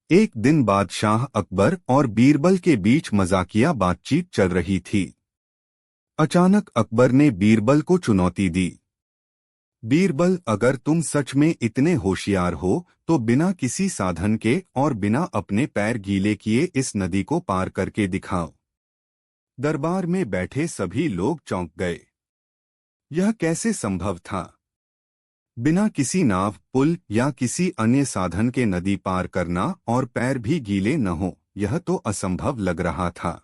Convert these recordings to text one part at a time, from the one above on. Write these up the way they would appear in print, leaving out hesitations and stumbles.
एक दिन बादशाह अकबर और बीरबल के बीच मजाकिया बातचीत चल रही थी। अचानक अकबर ने बीरबल को चुनौती दी। बीरबल, अगर तुम सच में इतने होशियार हो तो बिना किसी साधन के और बिना अपने पैर गीले किए इस नदी को पार करके दिखाओ। दरबार में बैठे सभी लोग चौंक गए। यह कैसे संभव था? बिना किसी नाव, पुल या किसी अन्य साधन के नदी पार करना और पैर भी गीले न हो, यह तो असंभव लग रहा था।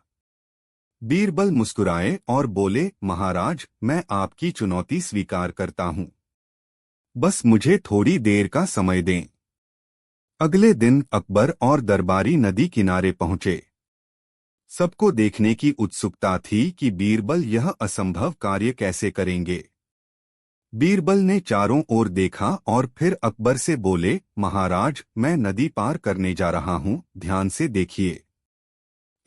बीरबल मुस्कुराए और बोले, महाराज, मैं आपकी चुनौती स्वीकार करता हूँ। बस मुझे थोड़ी देर का समय दें। अगले दिन अकबर और दरबारी नदी किनारे पहुंचे। सबको देखने की उत्सुकता थी कि बीरबल यह असंभव कार्य कैसे करेंगे। बीरबल ने चारों ओर देखा और फिर अकबर से बोले, महाराज, मैं नदी पार करने जा रहा हूँ, ध्यान से देखिए।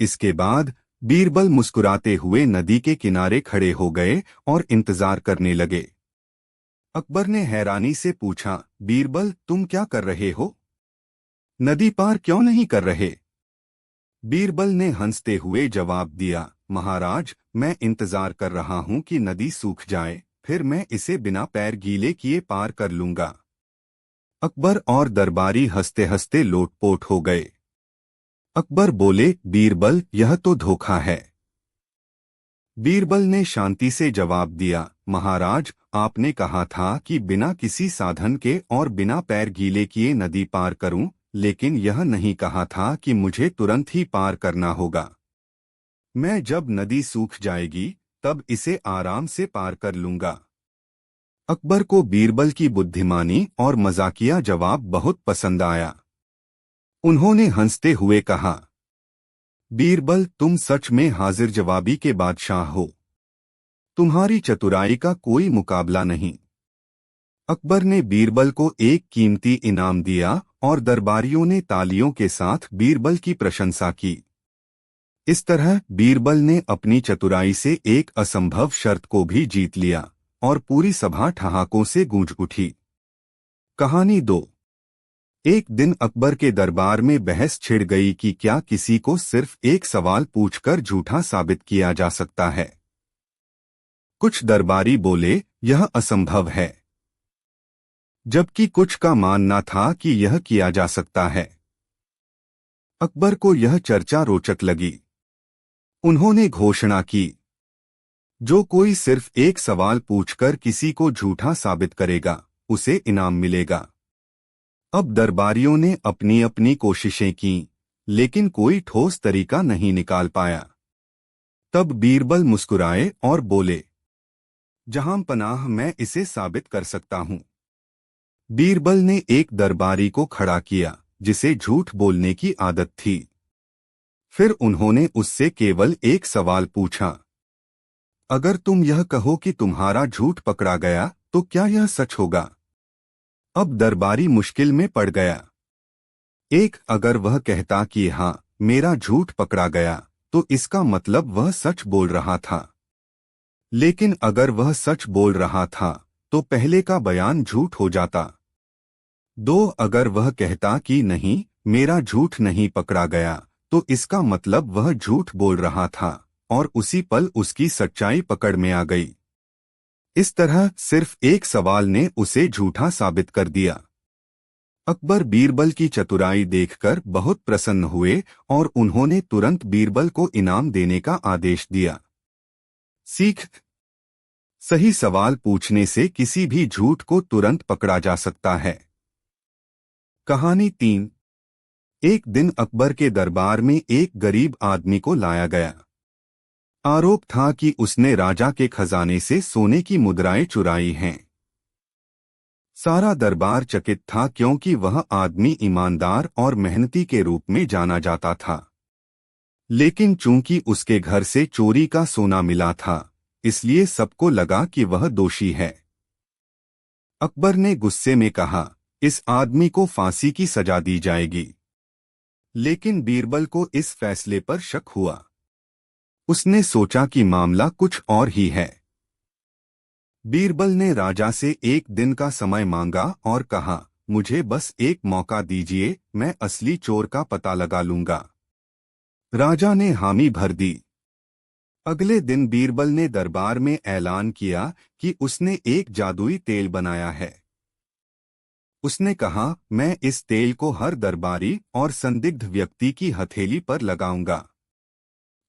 इसके बाद बीरबल मुस्कुराते हुए नदी के किनारे खड़े हो गए और इंतजार करने लगे। अकबर ने हैरानी से पूछा, बीरबल, तुम क्या कर रहे हो? नदी पार क्यों नहीं कर रहे? बीरबल ने हंसते हुए जवाब दिया, महाराज, मैं इंतजार कर रहा हूँ कि नदी सूख जाए, फिर मैं इसे बिना पैर गीले किए पार कर लूंगा। अकबर और दरबारी हंसते हंसते लोटपोट हो गए। अकबर बोले, बीरबल, यह तो धोखा है। बीरबल ने शांति से जवाब दिया, महाराज, आपने कहा था कि बिना किसी साधन के और बिना पैर गीले किए नदी पार करूं, लेकिन यह नहीं कहा था कि मुझे तुरंत ही पार करना होगा। मैं जब नदी सूख जाएगी तब इसे आराम से पार कर लूंगा। अकबर को बीरबल की बुद्धिमानी और मजाकिया जवाब बहुत पसंद आया। उन्होंने हंसते हुए कहा, बीरबल, तुम सच में हाजिर जवाबी के बादशाह हो। तुम्हारी चतुराई का कोई मुकाबला नहीं। अकबर ने बीरबल को एक कीमती इनाम दिया और दरबारियों ने तालियों के साथ बीरबल की प्रशंसा की। इस तरह बीरबल ने अपनी चतुराई से एक असंभव शर्त को भी जीत लिया और पूरी सभा ठहाकों से गूंज उठी। कहानी 2। एक दिन अकबर के दरबार में बहस छिड़ गई कि क्या किसी को सिर्फ एक सवाल पूछकर झूठा साबित किया जा सकता है। कुछ दरबारी बोले, यह असंभव है, जबकि कुछ का मानना था कि यह किया जा सकता है। अकबर को यह चर्चा रोचक लगी। उन्होंने घोषणा की, जो कोई सिर्फ एक सवाल पूछकर किसी को झूठा साबित करेगा, उसे इनाम मिलेगा। अब दरबारियों ने अपनी अपनी कोशिशें की, लेकिन कोई ठोस तरीका नहीं निकाल पाया। तब बीरबल मुस्कुराए और बोले, जहां पनाह, मैं इसे साबित कर सकता हूं। बीरबल ने एक दरबारी को खड़ा किया जिसे झूठ बोलने की आदत थी। फिर उन्होंने उससे केवल एक सवाल पूछा, अगर तुम यह कहो कि तुम्हारा झूठ पकड़ा गया तो क्या यह सच होगा? अब दरबारी मुश्किल में पड़ गया। अगर वह कहता कि हाँ, मेरा झूठ पकड़ा गया, तो इसका मतलब वह सच बोल रहा था। लेकिन अगर वह सच बोल रहा था तो पहले का बयान झूठ हो जाता। अगर वह कहता कि नहीं, मेरा झूठ नहीं पकड़ा गया, तो इसका मतलब वह झूठ बोल रहा था और उसी पल उसकी सच्चाई पकड़ में आ गई। इस तरह सिर्फ एक सवाल ने उसे झूठा साबित कर दिया। अकबर बीरबल की चतुराई देखकर बहुत प्रसन्न हुए और उन्होंने तुरंत बीरबल को इनाम देने का आदेश दिया। सीख: सही सवाल पूछने से किसी भी झूठ को तुरंत पकड़ा जा सकता है। कहानी 3। एक दिन अकबर के दरबार में एक गरीब आदमी को लाया गया। आरोप था कि उसने राजा के खजाने से सोने की मुद्राएं चुराई हैं। सारा दरबार चकित था क्योंकि वह आदमी ईमानदार और मेहनती के रूप में जाना जाता था। लेकिन चूंकि उसके घर से चोरी का सोना मिला था, इसलिए सबको लगा कि वह दोषी है। अकबर ने गुस्से में कहा, इस आदमी को फांसी की सजा दी जाएगी। लेकिन बीरबल को इस फैसले पर शक हुआ। उसने सोचा कि मामला कुछ और ही है। बीरबल ने राजा से एक दिन का समय मांगा और कहा, मुझे बस एक मौका दीजिए, मैं असली चोर का पता लगा लूंगा। राजा ने हामी भर दी। अगले दिन बीरबल ने दरबार में ऐलान किया कि उसने एक जादुई तेल बनाया है। उसने कहा, मैं इस तेल को हर दरबारी और संदिग्ध व्यक्ति की हथेली पर लगाऊंगा।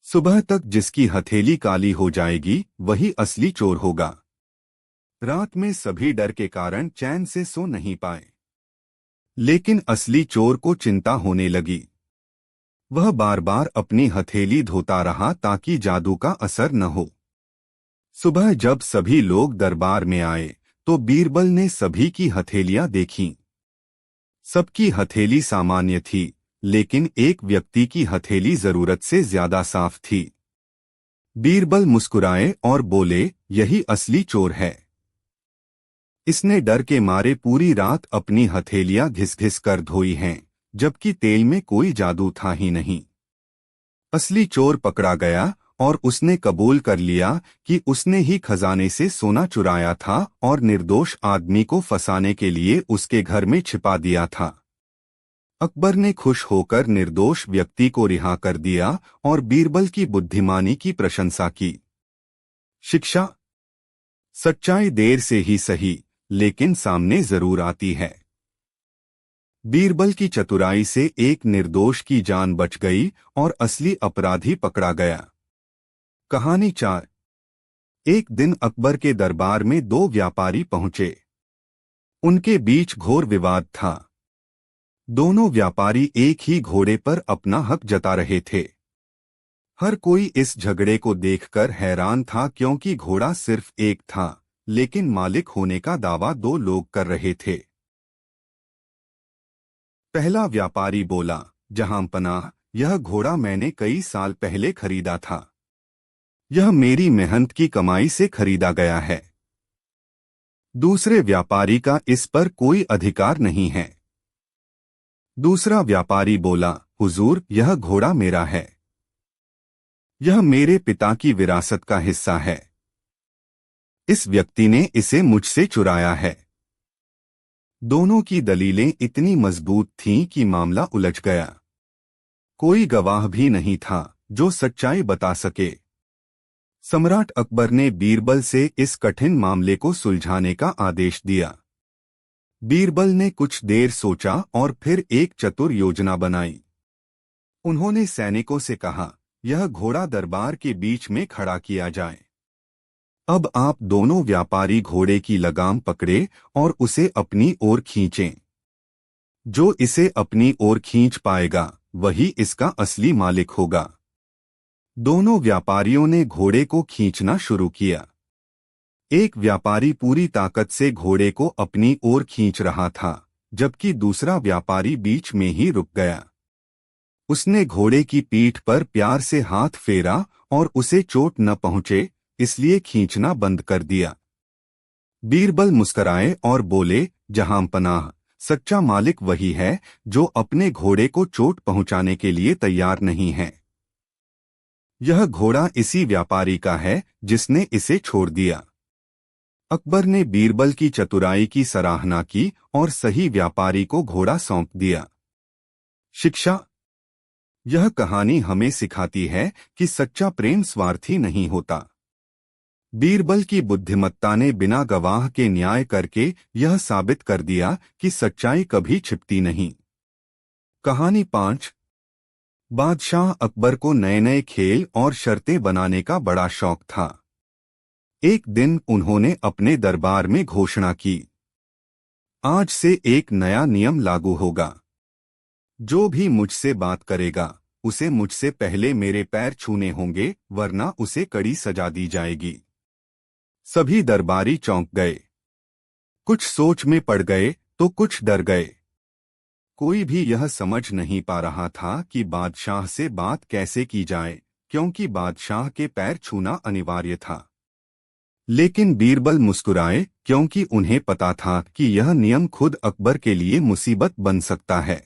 सुबह तक जिसकी हथेली काली हो जाएगी वही असली चोर होगा। रात में सभी डर के कारण चैन से सो नहीं पाए। लेकिन असली चोर को चिंता होने लगी। वह बार बार अपनी हथेली धोता रहा ताकि जादू का असर न हो। सुबह जब सभी लोग दरबार में आए तो बीरबल ने सभी की हथेलियां देखीं। सबकी हथेली सामान्य थी, लेकिन एक व्यक्ति की हथेली जरूरत से ज्यादा साफ थी। बीरबल मुस्कुराए और बोले, यही असली चोर है। इसने डर के मारे पूरी रात अपनी हथेलियां घिस घिस कर धोई हैं, जबकि तेल में कोई जादू था ही नहीं। असली चोर पकड़ा गया और उसने कबूल कर लिया कि उसने ही खजाने से सोना चुराया था और निर्दोष आदमी को फंसाने के लिए उसके घर में छिपा दिया था। अकबर ने खुश होकर निर्दोष व्यक्ति को रिहा कर दिया और बीरबल की बुद्धिमानी की प्रशंसा की। शिक्षा: सच्चाई देर से ही सही, लेकिन सामने जरूर आती है। बीरबल की चतुराई से एक निर्दोष की जान बच गई और असली अपराधी पकड़ा गया। कहानी 4। एक दिन अकबर के दरबार में दो व्यापारी पहुंचे। उनके बीच घोर विवाद था। दोनों व्यापारी एक ही घोड़े पर अपना हक जता रहे थे। हर कोई इस झगड़े को देखकर हैरान था, क्योंकि घोड़ा सिर्फ एक था, लेकिन मालिक होने का दावा दो लोग कर रहे थे। पहला व्यापारी बोला, जहांपनाह, यह घोड़ा मैंने कई साल पहले खरीदा था। यह मेरी मेहनत की कमाई से खरीदा गया है। दूसरे व्यापारी का इस पर कोई अधिकार नहीं है। दूसरा व्यापारी बोला, हुजूर, यह घोड़ा मेरा है। यह मेरे पिता की विरासत का हिस्सा है। इस व्यक्ति ने इसे मुझसे चुराया है। दोनों की दलीलें इतनी मजबूत थीं कि मामला उलझ गया। कोई गवाह भी नहीं था जो सच्चाई बता सके। सम्राट अकबर ने बीरबल से इस कठिन मामले को सुलझाने का आदेश दिया। बीरबल ने कुछ देर सोचा और फिर एक चतुर योजना बनाई। उन्होंने सैनिकों से कहा, यह घोड़ा दरबार के बीच में खड़ा किया जाए। अब आप दोनों व्यापारी घोड़े की लगाम पकड़े और उसे अपनी ओर खींचें। जो इसे अपनी ओर खींच पाएगा वही इसका असली मालिक होगा। दोनों व्यापारियों ने घोड़े को खींचना शुरू किया। एक व्यापारी पूरी ताकत से घोड़े को अपनी ओर खींच रहा था, जबकि दूसरा व्यापारी बीच में ही रुक गया। उसने घोड़े की पीठ पर प्यार से हाथ फेरा और उसे चोट न पहुंचे इसलिए खींचना बंद कर दिया। बीरबल मुस्कराए और बोले, जहांपनाह, सच्चा मालिक वही है जो अपने घोड़े को चोट पहुंचाने के लिए तैयार नहीं है। यह घोड़ा इसी व्यापारी का है जिसने इसे छोड़ दिया। अकबर ने बीरबल की चतुराई की सराहना की और सही व्यापारी को घोड़ा सौंप दिया। शिक्षा: यह कहानी हमें सिखाती है कि सच्चा प्रेम स्वार्थी नहीं होता। बीरबल की बुद्धिमत्ता ने बिना गवाह के न्याय करके यह साबित कर दिया कि सच्चाई कभी छिपती नहीं। कहानी 5। बादशाह अकबर को नए नए खेल और शर्तें बनाने का बड़ा शौक था। एक दिन उन्होंने अपने दरबार में घोषणा की, आज से एक नया नियम लागू होगा। जो भी मुझसे बात करेगा उसे मुझसे पहले मेरे पैर छूने होंगे, वरना उसे कड़ी सजा दी जाएगी। सभी दरबारी चौंक गए। कुछ सोच में पड़ गए तो कुछ डर गए। कोई भी यह समझ नहीं पा रहा था कि बादशाह से बात कैसे की जाए, क्योंकि बादशाह के पैर छूना अनिवार्य था। लेकिन बीरबल मुस्कुराए, क्योंकि उन्हें पता था कि यह नियम खुद अकबर के लिए मुसीबत बन सकता है।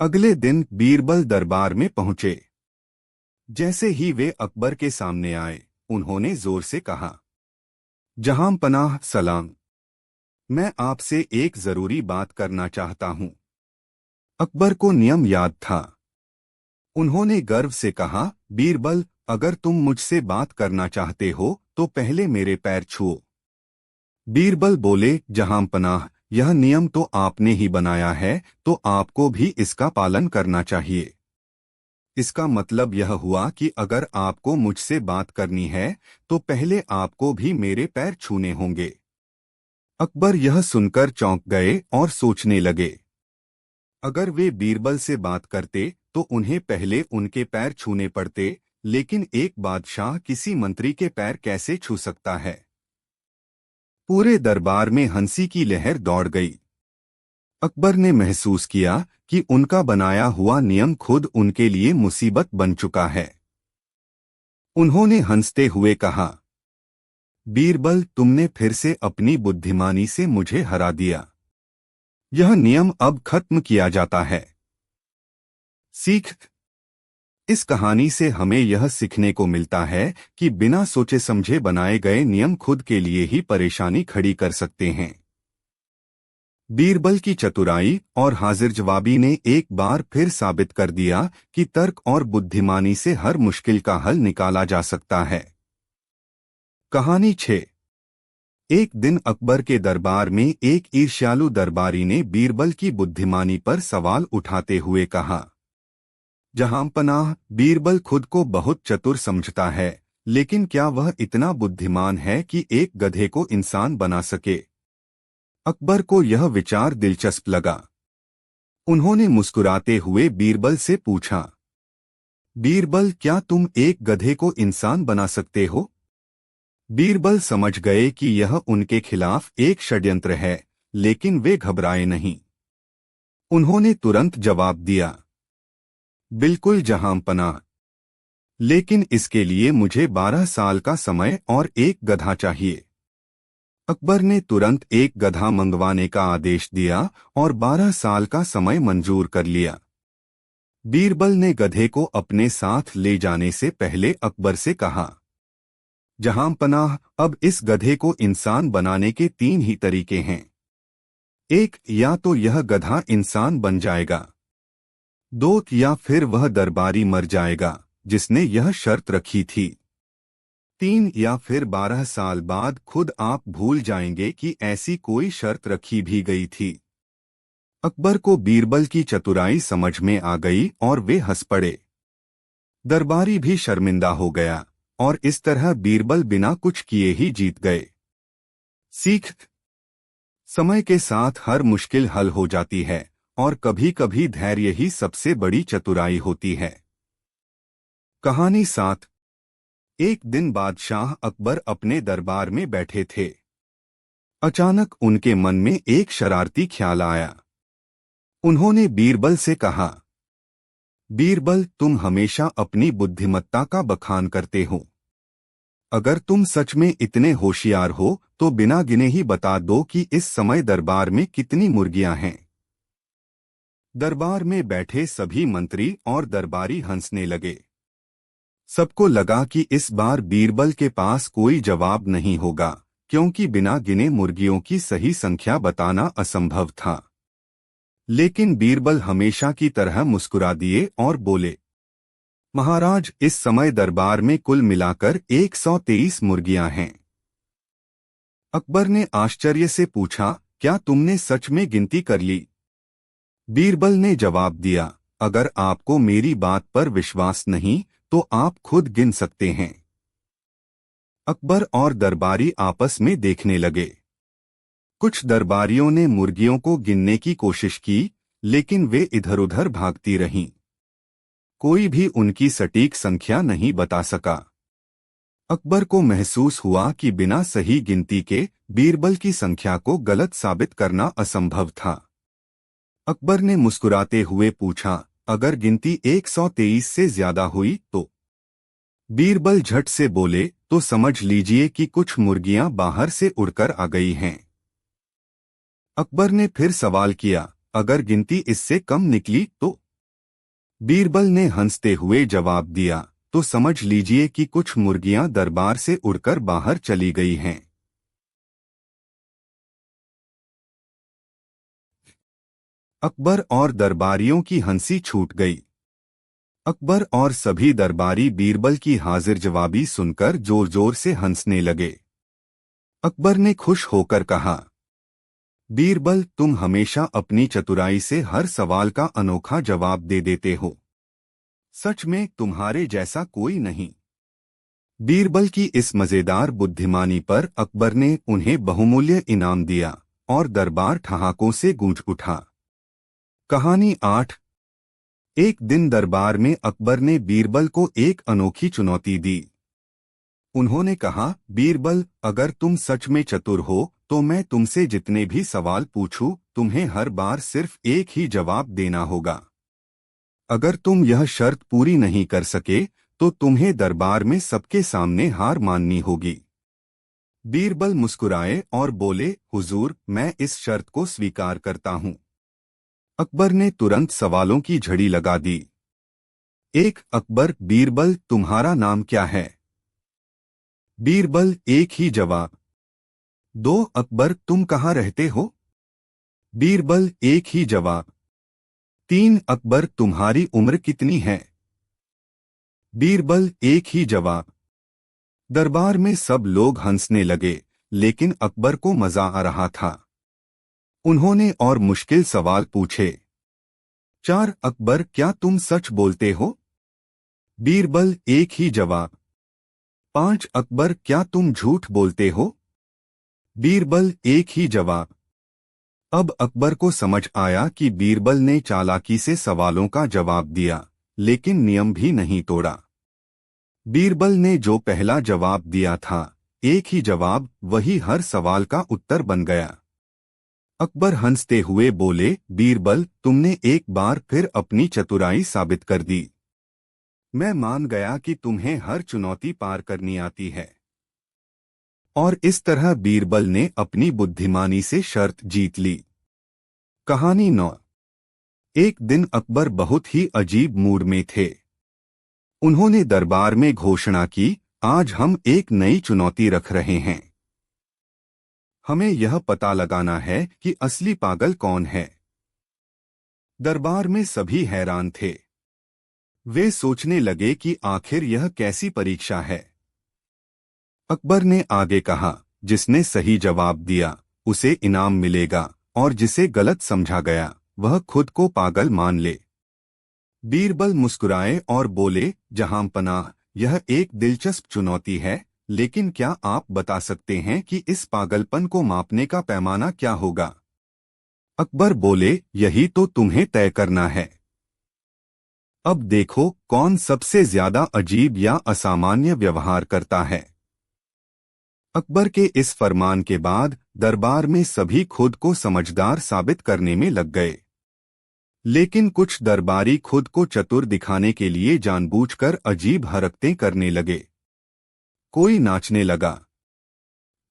अगले दिन बीरबल दरबार में पहुंचे। जैसे ही वे अकबर के सामने आए, उन्होंने जोर से कहा, जहांपनाह, सलाम। मैं आपसे एक जरूरी बात करना चाहता हूं। अकबर को नियम याद था। उन्होंने गर्व से कहा, बीरबल, अगर तुम मुझसे बात करना चाहते हो तो पहले मेरे पैर छुओ। बीरबल बोले, जहांपनाह, यह नियम तो आपने ही बनाया है, तो आपको भी इसका पालन करना चाहिए। इसका मतलब यह हुआ कि अगर आपको मुझसे बात करनी है तो पहले आपको भी मेरे पैर छूने होंगे। अकबर यह सुनकर चौंक गए और सोचने लगे। अगर वे बीरबल से बात करते तो उन्हें पहले उनके पैर छूने पड़ते, लेकिन एक बादशाह किसी मंत्री के पैर कैसे छू सकता है? पूरे दरबार में हंसी की लहर दौड़ गई। अकबर ने महसूस किया कि उनका बनाया हुआ नियम खुद उनके लिए मुसीबत बन चुका है। उन्होंने हंसते हुए कहा, बीरबल, तुमने फिर से अपनी बुद्धिमानी से मुझे हरा दिया। यह नियम अब खत्म किया जाता है। सीख। इस कहानी से हमें यह सीखने को मिलता है कि बिना सोचे समझे बनाए गए नियम खुद के लिए ही परेशानी खड़ी कर सकते हैं। बीरबल की चतुराई और हाजिर जवाबी ने एक बार फिर साबित कर दिया कि तर्क और बुद्धिमानी से हर मुश्किल का हल निकाला जा सकता है। कहानी 6। एक दिन अकबर के दरबार में एक ईर्ष्यालु दरबारी ने बीरबल की बुद्धिमानी पर सवाल उठाते हुए कहा, जहांपनाह, बीरबल खुद को बहुत चतुर समझता है, लेकिन क्या वह इतना बुद्धिमान है कि एक गधे को इंसान बना सके? अकबर को यह विचार दिलचस्प लगा। उन्होंने मुस्कुराते हुए बीरबल से पूछा, बीरबल, क्या तुम एक गधे को इंसान बना सकते हो? बीरबल समझ गए कि यह उनके खिलाफ एक षड्यंत्र है, लेकिन वे घबराए नहीं। उन्होंने तुरंत जवाब दिया, बिल्कुल जहांपनाह, लेकिन इसके लिए मुझे 12 साल का समय और एक गधा चाहिए। अकबर ने तुरंत एक गधा मंगवाने का आदेश दिया और 12 साल का समय मंजूर कर लिया। बीरबल ने गधे को अपने साथ ले जाने से पहले अकबर से कहा, जहांपनाह, अब इस गधे को इंसान बनाने के 3 ही तरीके हैं। एक, या तो यह गधा इंसान बन जाएगा। 2, या फिर वह दरबारी मर जाएगा जिसने यह शर्त रखी थी। 3, या फिर 12 साल बाद खुद आप भूल जाएंगे कि ऐसी कोई शर्त रखी भी गई थी। अकबर को बीरबल की चतुराई समझ में आ गई और वे हंस पड़े। दरबारी भी शर्मिंदा हो गया और इस तरह बीरबल बिना कुछ किए ही जीत गए। सीख। समय के साथ हर मुश्किल हल हो जाती है और कभी-कभी धैर्य ही सबसे बड़ी चतुराई होती है। कहानी 7। एक दिन बादशाह अकबर अपने दरबार में बैठे थे। अचानक उनके मन में एक शरारती ख्याल आया। उन्होंने बीरबल से कहा, बीरबल, तुम हमेशा अपनी बुद्धिमत्ता का बखान करते हो। अगर तुम सच में इतने होशियार हो तो बिना गिने ही बता दो कि इस समय दरबार में कितनी मुर्गियां हैं। दरबार में बैठे सभी मंत्री और दरबारी हंसने लगे। सबको लगा कि इस बार बीरबल के पास कोई जवाब नहीं होगा, क्योंकि बिना गिने मुर्गियों की सही संख्या बताना असंभव था। लेकिन बीरबल हमेशा की तरह मुस्कुरा दिए और बोले, महाराज, इस समय दरबार में कुल मिलाकर 123 मुर्गियां हैं। अकबर ने आश्चर्य से पूछा, क्या तुमने सच में गिनती कर ली? बीरबल ने जवाब दिया, अगर आपको मेरी बात पर विश्वास नहीं तो आप खुद गिन सकते हैं। अकबर और दरबारी आपस में देखने लगे। कुछ दरबारियों ने मुर्गियों को गिनने की कोशिश की, लेकिन वे इधर-उधर भागती रहीं। कोई भी उनकी सटीक संख्या नहीं बता सका। अकबर को महसूस हुआ कि बिना सही गिनती के बीरबल की संख्या को गलत साबित करना असंभव था। अकबर ने मुस्कुराते हुए पूछा, अगर गिनती 123 से ज्यादा हुई तो? बीरबल झट से बोले, तो समझ लीजिए कि कुछ मुर्गियां बाहर से उड़कर आ गई हैं। अकबर ने फिर सवाल किया, अगर गिनती इससे कम निकली तो? बीरबल ने हंसते हुए जवाब दिया, तो समझ लीजिए कि कुछ मुर्गियां दरबार से उड़कर बाहर चली गई हैं। अकबर और दरबारियों की हंसी छूट गई। अकबर और सभी दरबारी बीरबल की हाजिर जवाबी सुनकर जोर जोर से हंसने लगे। अकबर ने खुश होकर कहा, बीरबल, तुम हमेशा अपनी चतुराई से हर सवाल का अनोखा जवाब दे देते हो। सच में तुम्हारे जैसा कोई नहीं। बीरबल की इस मजेदार बुद्धिमानी पर अकबर ने उन्हें बहुमूल्य इनाम दिया और दरबार ठहाकों से गूंज उठा। कहानी 8। एक दिन दरबार में अकबर ने बीरबल को एक अनोखी चुनौती दी। उन्होंने कहा, बीरबल, अगर तुम सच में चतुर हो तो मैं तुमसे जितने भी सवाल पूछूं, तुम्हें हर बार सिर्फ एक ही जवाब देना होगा। अगर तुम यह शर्त पूरी नहीं कर सके तो तुम्हें दरबार में सबके सामने हार माननी होगी। बीरबल मुस्कुराए और बोले, हुजूर, मैं इस शर्त को स्वीकार करता हूँ। अकबर ने तुरंत सवालों की झड़ी लगा दी। 1 अकबर, बीरबल, तुम्हारा नाम क्या है? बीरबल, एक ही जवाब। 2 अकबर, तुम कहाँ रहते हो? बीरबल, एक ही जवाब। 3 अकबर, तुम्हारी उम्र कितनी है? बीरबल, एक ही जवाब। दरबार में सब लोग हंसने लगे, लेकिन अकबर को मजा आ रहा था। उन्होंने और मुश्किल सवाल पूछे। 4 अकबर, क्या तुम सच बोलते हो? बीरबल, एक ही जवाब। 5 अकबर, क्या तुम झूठ बोलते हो? बीरबल, एक ही जवाब। अब अकबर को समझ आया कि बीरबल ने चालाकी से सवालों का जवाब दिया, लेकिन नियम भी नहीं तोड़ा। बीरबल ने जो पहला जवाब दिया था, एक ही जवाब, वही हर सवाल का उत्तर बन गया। अकबर हंसते हुए बोले, बीरबल, तुमने एक बार फिर अपनी चतुराई साबित कर दी। मैं मान गया कि तुम्हें हर चुनौती पार करनी आती है। और इस तरह बीरबल ने अपनी बुद्धिमानी से शर्त जीत ली। कहानी 9। एक दिन अकबर बहुत ही अजीब मूड में थे। उन्होंने दरबार में घोषणा की, आज हम एक नई चुनौती रख रहे हैं। हमें यह पता लगाना है कि असली पागल कौन है। दरबार में सभी हैरान थे। वे सोचने लगे कि आखिर यह कैसी परीक्षा है। अकबर ने आगे कहा, जिसने सही जवाब दिया उसे इनाम मिलेगा, और जिसे गलत समझा गया वह खुद को पागल मान ले। बीरबल मुस्कुराए और बोले, जहांपनाह, यह एक दिलचस्प चुनौती है, लेकिन क्या आप बता सकते हैं कि इस पागलपन को मापने का पैमाना क्या होगा? अकबर बोले, यही तो तुम्हें तय करना है। अब देखो कौन सबसे ज्यादा अजीब या असामान्य व्यवहार करता है। अकबर के इस फरमान के बाद दरबार में सभी खुद को समझदार साबित करने में लग गए। लेकिन कुछ दरबारी खुद को चतुर दिखाने के लिए जानबूझकर अजीब हरकतें करने लगे। कोई नाचने लगा,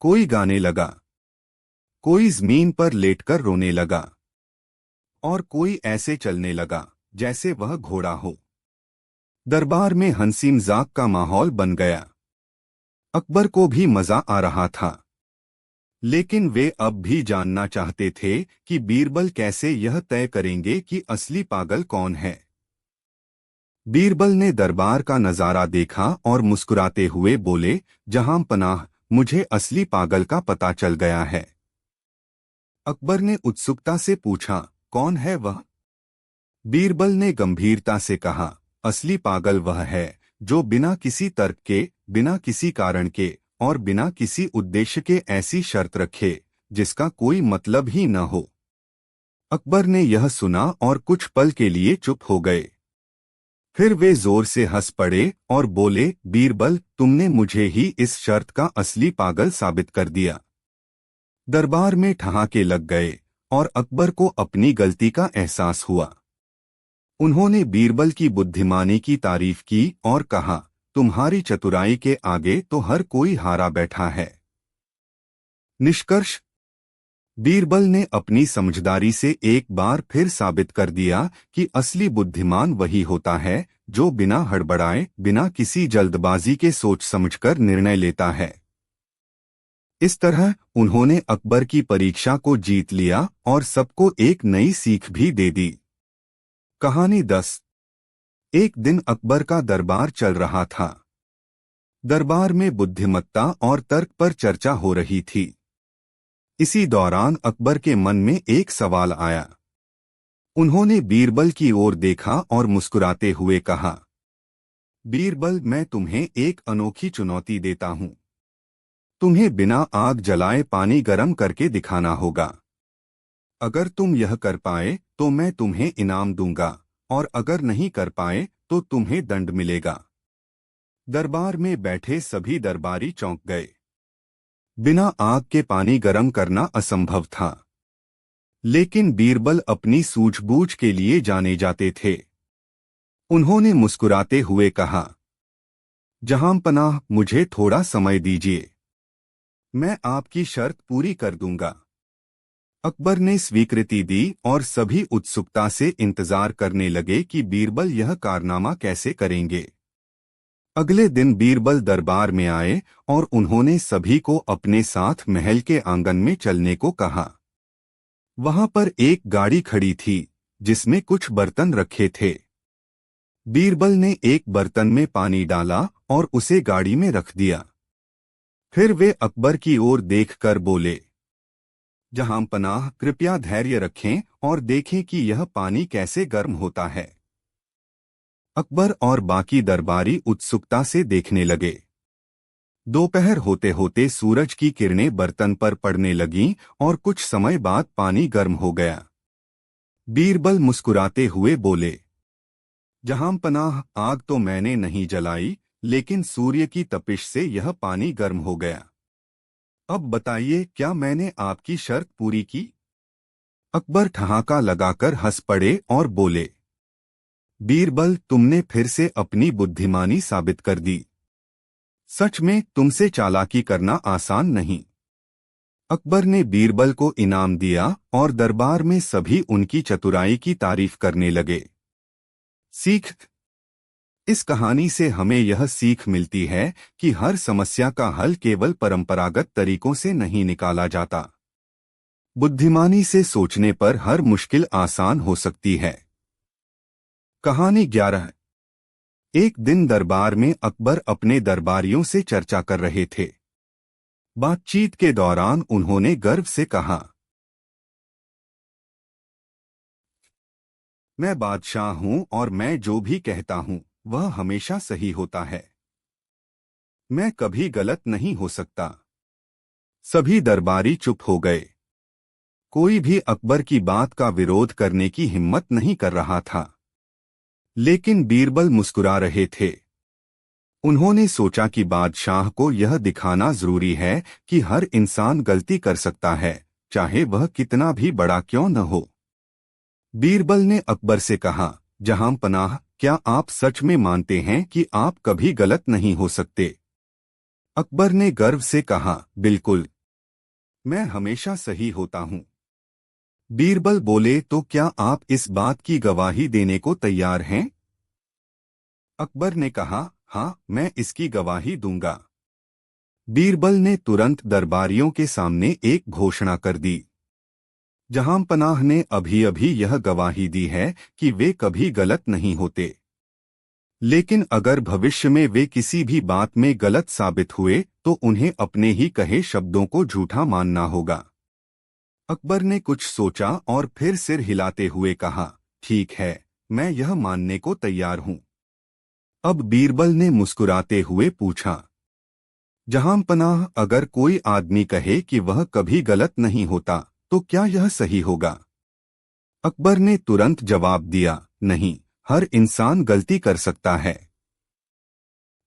कोई गाने लगा, कोई जमीन पर लेटकर रोने लगा, और कोई ऐसे चलने लगा जैसे वह घोड़ा हो। दरबार में हंसी मजाक का माहौल बन गया। अकबर को भी मजा आ रहा था, लेकिन वे अब भी जानना चाहते थे कि बीरबल कैसे यह तय करेंगे कि असली पागल कौन है। बीरबल ने दरबार का नजारा देखा और मुस्कुराते हुए बोले, जहांपनाह, मुझे असली पागल का पता चल गया है। अकबर ने उत्सुकता से पूछा, कौन है वह? बीरबल ने गंभीरता से कहा, असली पागल वह है जो बिना किसी तर्क के, बिना किसी कारण के और बिना किसी उद्देश्य के ऐसी शर्त रखे जिसका कोई मतलब ही न हो। अकबर ने यह सुना और कुछ पल के लिए चुप हो गए। फिर वे जोर से हंस पड़े और बोले, बीरबल, तुमने मुझे ही इस शर्त का असली पागल साबित कर दिया। दरबार में ठहाके लग गए और अकबर को अपनी गलती का एहसास हुआ। उन्होंने बीरबल की बुद्धिमानी की तारीफ की और कहा, तुम्हारी चतुराई के आगे तो हर कोई हारा बैठा है। निष्कर्ष, बीरबल ने अपनी समझदारी से एक बार फिर साबित कर दिया कि असली बुद्धिमान वही होता है जो बिना हड़बड़ाए, बिना किसी जल्दबाजी के सोच समझकर निर्णय लेता है। इस तरह उन्होंने अकबर की परीक्षा को जीत लिया और सबको एक नई सीख भी दे दी। कहानी 10। एक दिन अकबर का दरबार चल रहा था। दरबार में बुद्धिमत्ता और तर्क पर चर्चा हो रही थी। इसी दौरान अकबर के मन में एक सवाल आया। उन्होंने बीरबल की ओर देखा और मुस्कुराते हुए कहा, बीरबल, मैं तुम्हें एक अनोखी चुनौती देता हूं। तुम्हें बिना आग जलाए पानी गर्म करके दिखाना होगा। अगर तुम यह कर पाए तो मैं तुम्हें इनाम दूंगा, और अगर नहीं कर पाए तो तुम्हें दंड मिलेगा। दरबार में बैठे सभी दरबारी चौंक गए। बिना आग के पानी गर्म करना असंभव था। लेकिन बीरबल अपनी सूझबूझ के लिए जाने जाते थे। उन्होंने मुस्कुराते हुए कहा, जहांपनाह, मुझे थोड़ा समय दीजिए। मैं आपकी शर्त पूरी कर दूंगा। अकबर ने स्वीकृति दी और सभी उत्सुकता से इंतजार करने लगे कि बीरबल यह कारनामा कैसे करेंगे। अगले दिन बीरबल दरबार में आए और उन्होंने सभी को अपने साथ महल के आंगन में चलने को कहा। वहां पर एक गाड़ी खड़ी थी जिसमें कुछ बर्तन रखे थे। बीरबल ने एक बर्तन में पानी डाला और उसे गाड़ी में रख दिया। फिर वे अकबर की ओर देखकर बोले, जहांपनाह, कृपया धैर्य रखें और देखें कि यह पानी कैसे गर्म होता है। अकबर और बाकी दरबारी उत्सुकता से देखने लगे। दोपहर होते होते सूरज की किरणें बर्तन पर पड़ने लगीं और कुछ समय बाद पानी गर्म हो गया। बीरबल मुस्कुराते हुए बोले, जहांपनाह, आग तो मैंने नहीं जलाई, लेकिन सूर्य की तपिश से यह पानी गर्म हो गया। अब बताइए, क्या मैंने आपकी शर्त पूरी की? अकबर ठहाका लगाकर हंस पड़े और बोले, बीरबल, तुमने फिर से अपनी बुद्धिमानी साबित कर दी। सच में तुमसे चालाकी करना आसान नहीं। अकबर ने बीरबल को इनाम दिया और दरबार में सभी उनकी चतुराई की तारीफ करने लगे। सीख। इस कहानी से हमें यह सीख मिलती है कि हर समस्या का हल केवल परंपरागत तरीकों से नहीं निकाला जाता। बुद्धिमानी से सोचने पर हर मुश्किल आसान हो सकती है। कहानी 11। एक दिन दरबार में अकबर अपने दरबारियों से चर्चा कर रहे थे। बातचीत के दौरान उन्होंने गर्व से कहा, मैं बादशाह हूं और मैं जो भी कहता हूं वह हमेशा सही होता है। मैं कभी गलत नहीं हो सकता। सभी दरबारी चुप हो गए। कोई भी अकबर की बात का विरोध करने की हिम्मत नहीं कर रहा था। लेकिन बीरबल मुस्कुरा रहे थे। उन्होंने सोचा कि बादशाह को यह दिखाना जरूरी है कि हर इंसान गलती कर सकता है, चाहे वह कितना भी बड़ा क्यों न हो। बीरबल ने अकबर से कहा, जहांपनाह, क्या आप सच में मानते हैं कि आप कभी गलत नहीं हो सकते? अकबर ने गर्व से कहा, बिल्कुल, मैं हमेशा सही होता हूं। बीरबल बोले, तो क्या आप इस बात की गवाही देने को तैयार हैं? अकबर ने कहा, हाँ, मैं इसकी गवाही दूंगा। बीरबल ने तुरंत दरबारियों के सामने एक घोषणा कर दी, जहांपनाह ने अभी अभी यह गवाही दी है कि वे कभी गलत नहीं होते। लेकिन अगर भविष्य में वे किसी भी बात में गलत साबित हुए तो उन्हें अपने ही कहे शब्दों को झूठा मानना होगा। अकबर ने कुछ सोचा और फिर सिर हिलाते हुए कहा, ठीक है, मैं यह मानने को तैयार हूं। अब बीरबल ने मुस्कुराते हुए पूछा, जहांपनाह, अगर कोई आदमी कहे कि वह कभी गलत नहीं होता तो क्या यह सही होगा? अकबर ने तुरंत जवाब दिया, नहीं, हर इंसान गलती कर सकता है।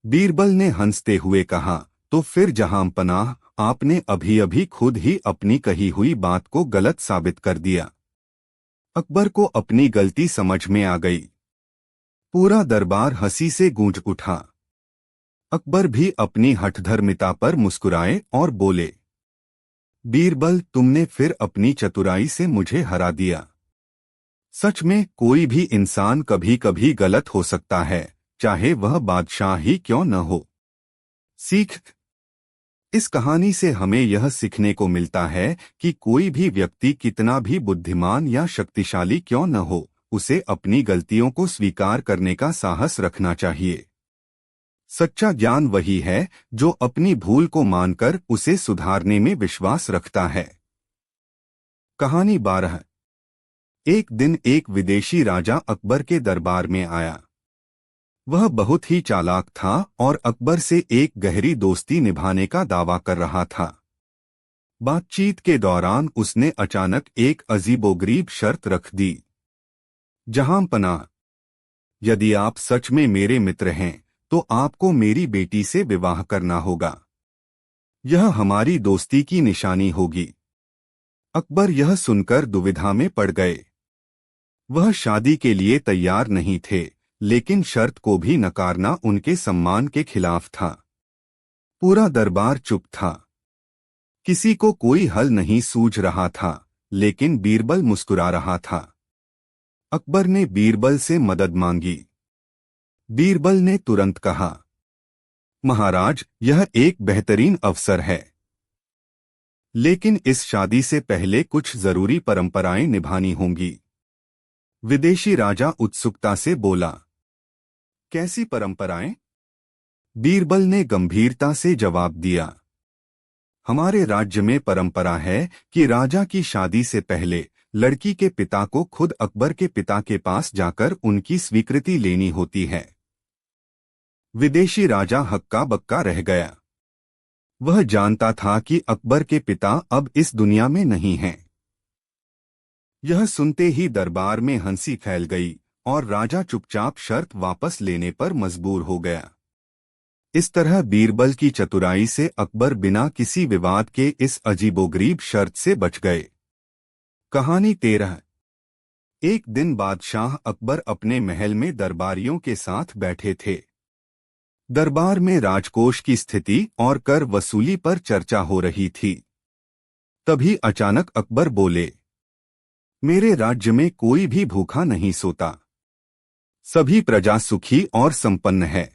बीरबल ने हंसते हुए कहा, तो फिर जहांपनाह, आपने अभी अभी खुद ही अपनी कही हुई बात को गलत साबित कर दिया। अकबर को अपनी गलती समझ में आ गई। पूरा दरबार हंसी से गूंज उठा। अकबर भी अपनी हठधर्मिता पर मुस्कुराए और बोले, बीरबल, तुमने फिर अपनी चतुराई से मुझे हरा दिया। सच में कोई भी इंसान कभी कभी गलत हो सकता है, चाहे वह बादशाह ही क्यों न हो। सीख। इस कहानी से हमें यह सीखने को मिलता है कि कोई भी व्यक्ति कितना भी बुद्धिमान या शक्तिशाली क्यों न हो, उसे अपनी गलतियों को स्वीकार करने का साहस रखना चाहिए। सच्चा ज्ञान वही है जो अपनी भूल को मानकर उसे सुधारने में विश्वास रखता है। कहानी 12। एक दिन एक विदेशी राजा अकबर के दरबार में आया। वह बहुत ही चालाक था और अकबर से एक गहरी दोस्ती निभाने का दावा कर रहा था। बातचीत के दौरान उसने अचानक एक अजीबोगरीब शर्त रख दी। जहां पनाह, यदि आप सच में मेरे मित्र हैं तो आपको मेरी बेटी से विवाह करना होगा। यह हमारी दोस्ती की निशानी होगी। अकबर यह सुनकर दुविधा में पड़ गए। वह शादी के लिए तैयार नहीं थे, लेकिन शर्त को भी नकारना उनके सम्मान के खिलाफ था। पूरा दरबार चुप था। किसी को कोई हल नहीं सूझ रहा था, लेकिन बीरबल मुस्कुरा रहा था। अकबर ने बीरबल से मदद मांगी। बीरबल ने तुरंत कहा, महाराज, यह एक बेहतरीन अवसर है, लेकिन इस शादी से पहले कुछ जरूरी परंपराएं निभानी होंगी। विदेशी राजा उत्सुकता से बोला, कैसी परंपराएं? बीरबल ने गंभीरता से जवाब दिया, हमारे राज्य में परंपरा है कि राजा की शादी से पहले लड़की के पिता को खुद अकबर के पिता के पास जाकर उनकी स्वीकृति लेनी होती है। विदेशी राजा हक्का बक्का रह गया। वह जानता था कि अकबर के पिता अब इस दुनिया में नहीं हैं। यह सुनते ही दरबार में हंसी फैल गई और राजा चुपचाप शर्त वापस लेने पर मजबूर हो गया। इस तरह बीरबल की चतुराई से अकबर बिना किसी विवाद के इस अजीबोगरीब शर्त से बच गए। कहानी 13। एक दिन बादशाह अकबर अपने महल में दरबारियों के साथ बैठे थे। दरबार में राजकोष की स्थिति और कर वसूली पर चर्चा हो रही थी। तभी अचानक अकबर बोले, मेरे राज्य में कोई भी भूखा नहीं सोता। सभी प्रजा सुखी और संपन्न है।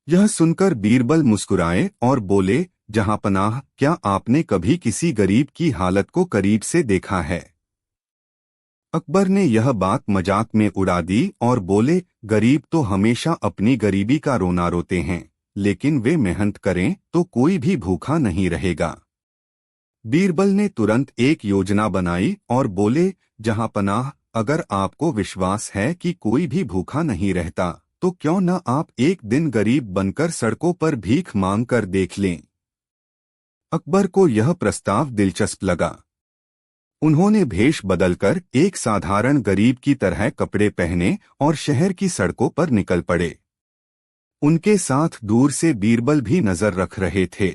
यह सुनकर बीरबल मुस्कुराए और बोले, जहांपनाह, क्या आपने कभी किसी गरीब की हालत को करीब से देखा है? अकबर ने यह बात मजाक में उड़ा दी और बोले, गरीब तो हमेशा अपनी गरीबी का रोना रोते हैं, लेकिन वे मेहनत करें तो कोई भी भूखा नहीं रहेगा। बीरबल ने तुरंत एक योजना बनाई और बोले, जहांपनाह, अगर आपको विश्वास है कि कोई भी भूखा नहीं रहता, तो क्यों न आप एक दिन गरीब बनकर सड़कों पर भीख मांग कर देख लें। अकबर को यह प्रस्ताव दिलचस्प लगा। उन्होंने भेष बदलकर एक साधारण गरीब की तरह कपड़े पहने और शहर की सड़कों पर निकल पड़े। उनके साथ दूर से बीरबल भी नजर रख रहे थे।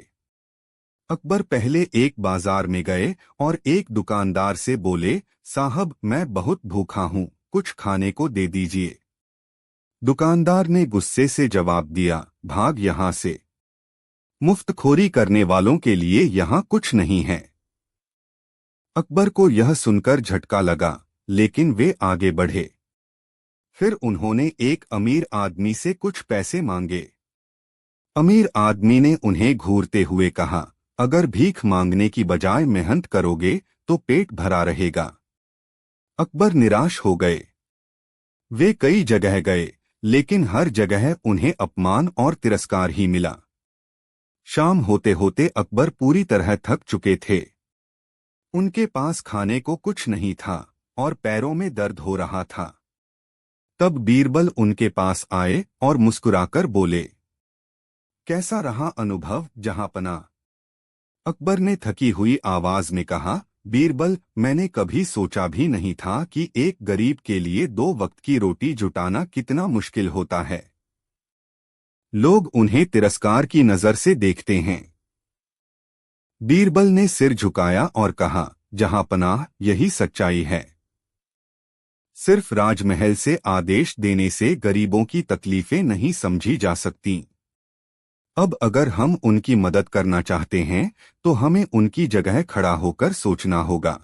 अकबर पहले एक बाजार में गए और एक दुकानदार से बोले, साहब, मैं बहुत भूखा हूँ, कुछ खाने को दे दीजिए। दुकानदार ने गुस्से से जवाब दिया, भाग यहाँ से। मुफ्तखोरी करने वालों के लिए यहाँ कुछ नहीं है। अकबर को यह सुनकर झटका लगा, लेकिन वे आगे बढ़े। फिर उन्होंने एक अमीर आदमी से कुछ पैसे मांगे। अमीर आदमी ने उन्हें घूरते हुए कहा, अगर भीख मांगने की बजाय मेहनत करोगे तो पेट भरा रहेगा। अकबर निराश हो गए। वे कई जगह गए, लेकिन हर जगह उन्हें अपमान और तिरस्कार ही मिला। शाम होते होते अकबर पूरी तरह थक चुके थे। उनके पास खाने को कुछ नहीं था और पैरों में दर्द हो रहा था। तब बीरबल उनके पास आए और मुस्कुराकर बोले, कैसा रहा अनुभव, जहांपनाह? अकबर ने थकी हुई आवाज में कहा, बीरबल, मैंने कभी सोचा भी नहीं था कि एक गरीब के लिए 2 वक्त की रोटी जुटाना कितना मुश्किल होता है। लोग उन्हें तिरस्कार की नजर से देखते हैं। बीरबल ने सिर झुकाया और कहा, जहांपनाह, यही सच्चाई है। सिर्फ राजमहल से आदेश देने से गरीबों की तकलीफें नहीं समझी जा सकती। अब अगर हम उनकी मदद करना चाहते हैं तो हमें उनकी जगह खड़ा होकर सोचना होगा।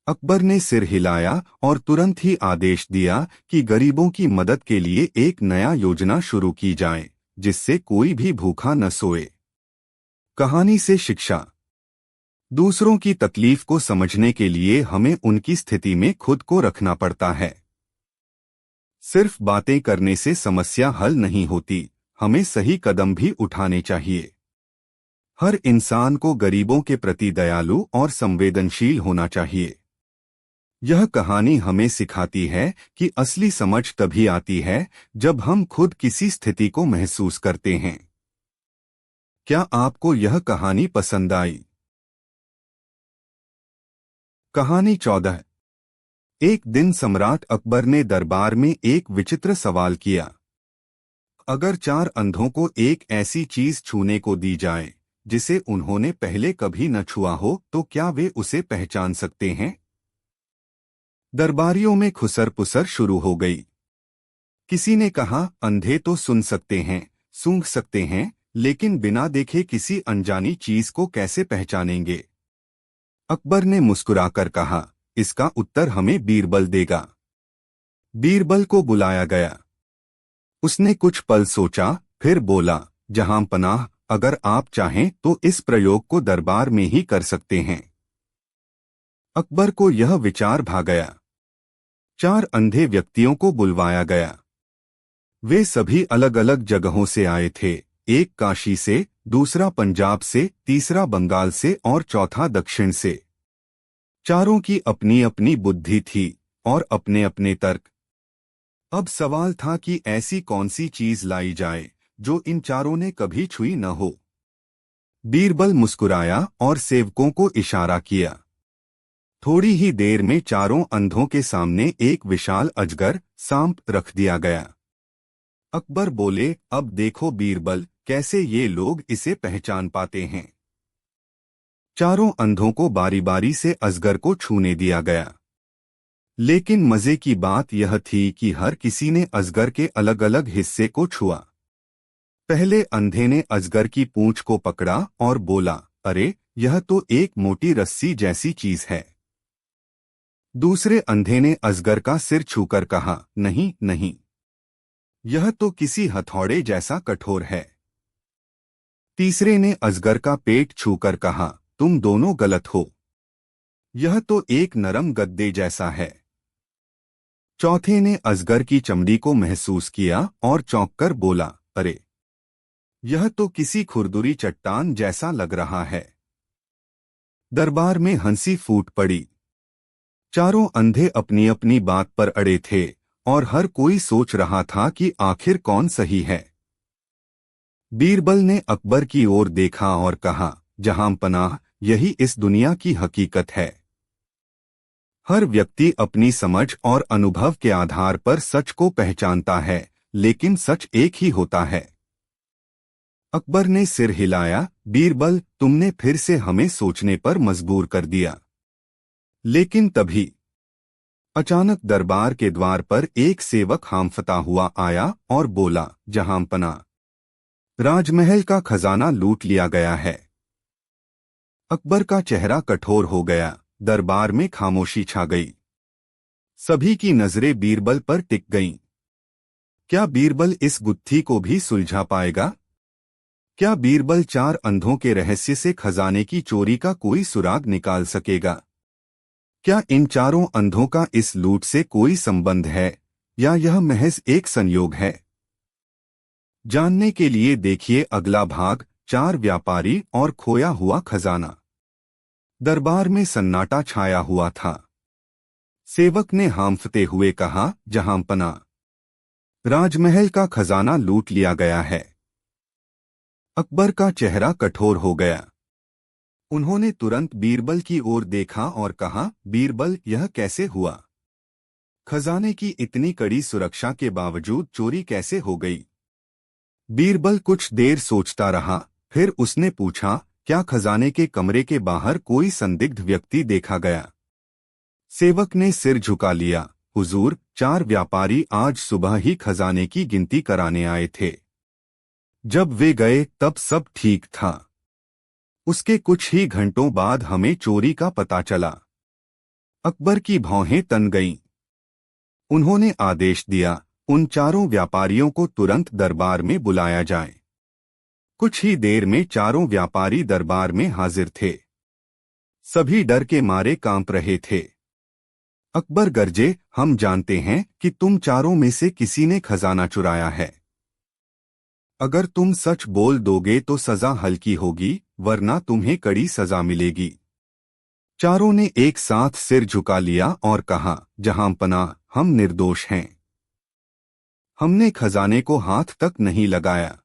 अकबर ने सिर हिलाया और तुरंत ही आदेश दिया कि गरीबों की मदद के लिए एक नया योजना शुरू की जाए, जिससे कोई भी भूखा न सोए। कहानी से शिक्षा। दूसरों की तकलीफ को समझने के लिए हमें उनकी स्थिति में खुद को रखना पड़ता है। सिर्फ बातें करने से समस्या हल नहीं होती, हमें सही कदम भी उठाने चाहिए। हर इंसान को गरीबों के प्रति दयालु और संवेदनशील होना चाहिए। यह कहानी हमें सिखाती है कि असली समझ तभी आती है जब हम खुद किसी स्थिति को महसूस करते हैं। क्या आपको यह कहानी पसंद आई? कहानी 14। एक दिन सम्राट अकबर ने दरबार में एक विचित्र सवाल किया। अगर 4 अंधों को एक ऐसी चीज छूने को दी जाए जिसे उन्होंने पहले कभी न छुआ हो, तो क्या वे उसे पहचान सकते हैं? दरबारियों में खुसर पुसर शुरू हो गई। किसी ने कहा, अंधे तो सुन सकते हैं, सूंघ सकते हैं, लेकिन बिना देखे किसी अनजानी चीज को कैसे पहचानेंगे? अकबर ने मुस्कुराकर कहा, इसका उत्तर हमें बीरबल देगा। बीरबल को बुलाया गया। उसने कुछ पल सोचा, फिर बोला, जहां पनाह, अगर आप चाहें तो इस प्रयोग को दरबार में ही कर सकते हैं। अकबर को यह विचार भा गया। 4 अंधे व्यक्तियों को बुलवाया गया। वे सभी अलग अलग जगहों से आए थे, एक काशी से, दूसरा पंजाब से, तीसरा बंगाल से और चौथा दक्षिण से। चारों की अपनी अपनी बुद्धि थी और अपने अपने तर्क। अब सवाल था कि ऐसी कौन सी चीज लाई जाए जो इन चारों ने कभी छुई न हो। बीरबल मुस्कुराया और सेवकों को इशारा किया। थोड़ी ही देर में चारों अंधों के सामने एक विशाल अजगर सांप रख दिया गया। अकबर बोले, अब देखो बीरबल, कैसे ये लोग इसे पहचान पाते हैं। चारों अंधों को बारी बारी से अजगर को छूने दिया गया। लेकिन मजे की बात यह थी कि हर किसी ने अजगर के अलग अलग हिस्से को छुआ। पहले अंधे ने अजगर की पूंछ को पकड़ा और बोला, अरे, यह तो एक मोटी रस्सी जैसी चीज है। दूसरे अंधे ने अजगर का सिर छूकर कहा, नहीं नहीं, यह तो किसी हथौड़े जैसा कठोर है। तीसरे ने अजगर का पेट छूकर कहा, तुम दोनों गलत हो, यह तो एक नरम गद्दे जैसा है। चौथे ने अजगर की चमड़ी को महसूस किया और चौंककर बोला, अरे, यह तो किसी खुरदुरी चट्टान जैसा लग रहा है। दरबार में हंसी फूट पड़ी। चारों अंधे अपनी अपनी बात पर अड़े थे और हर कोई सोच रहा था कि आखिर कौन सही है। बीरबल ने अकबर की ओर देखा और कहा, जहां पनाह, यही इस दुनिया की हकीकत है। हर व्यक्ति अपनी समझ और अनुभव के आधार पर सच को पहचानता है, लेकिन सच एक ही होता है। अकबर ने सिर हिलाया, बीरबल, तुमने फिर से हमें सोचने पर मजबूर कर दिया। लेकिन तभी अचानक दरबार के द्वार पर एक सेवक हांफता हुआ आया और बोला, जहांपना, राजमहल का खजाना लूट लिया गया है। अकबर का चेहरा कठोर हो गया। दरबार में खामोशी छा गई। सभी की नजरें बीरबल पर टिक गईं। क्या बीरबल इस गुत्थी को भी सुलझा पाएगा? क्या बीरबल 4 अंधों के रहस्य से खजाने की चोरी का कोई सुराग निकाल सकेगा? क्या इन चारों अंधों का इस लूट से कोई संबंध है या यह महज एक संयोग है? जानने के लिए देखिए अगला भाग, 4 व्यापारी और खोया हुआ खजाना। दरबार में सन्नाटा छाया हुआ था। सेवक ने हांफते हुए कहा, जहांपना, राजमहल का खजाना लूट लिया गया है। अकबर का चेहरा कठोर हो गया। उन्होंने तुरंत बीरबल की ओर देखा और कहा, बीरबल, यह कैसे हुआ? खजाने की इतनी कड़ी सुरक्षा के बावजूद चोरी कैसे हो गई? बीरबल कुछ देर सोचता रहा, फिर उसने पूछा, क्या खजाने के कमरे के बाहर कोई संदिग्ध व्यक्ति देखा गया? सेवक ने सिर झुका लिया, हुजूर, 4 व्यापारी आज सुबह ही खजाने की गिनती कराने आए थे। जब वे गए तब सब ठीक था। उसके कुछ ही घंटों बाद हमें चोरी का पता चला। अकबर की भौहें तन गईं। उन्होंने आदेश दिया, उन चारों व्यापारियों को तुरंत दरबार में बुलाया जाए। कुछ ही देर में चारों व्यापारी दरबार में हाजिर थे। सभी डर के मारे कांप रहे थे। अकबर गरजे, हम जानते हैं कि तुम चारों में से किसी ने खजाना चुराया है। अगर तुम सच बोल दोगे तो सजा हल्की होगी, वरना तुम्हें कड़ी सजा मिलेगी। चारों ने एक साथ सिर झुका लिया और कहा, जहांपनाह, हम निर्दोष हैं। हमने खजाने को हाथ तक नहीं लगाया।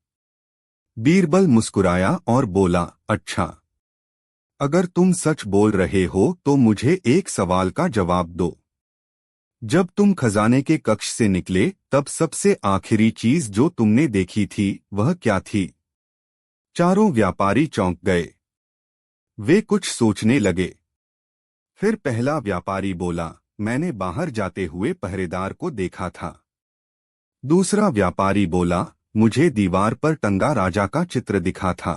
बीरबल मुस्कुराया और बोला, अच्छा, अगर तुम सच बोल रहे हो तो मुझे एक सवाल का जवाब दो। जब तुम खजाने के कक्ष से निकले तब सबसे आखिरी चीज जो तुमने देखी थी वह क्या थी? चारों व्यापारी चौंक गए। वे कुछ सोचने लगे। फिर पहला व्यापारी बोला, मैंने बाहर जाते हुए पहरेदार को देखा था। दूसरा व्यापारी बोला, मुझे दीवार पर टंगा राजा का चित्र दिखा था।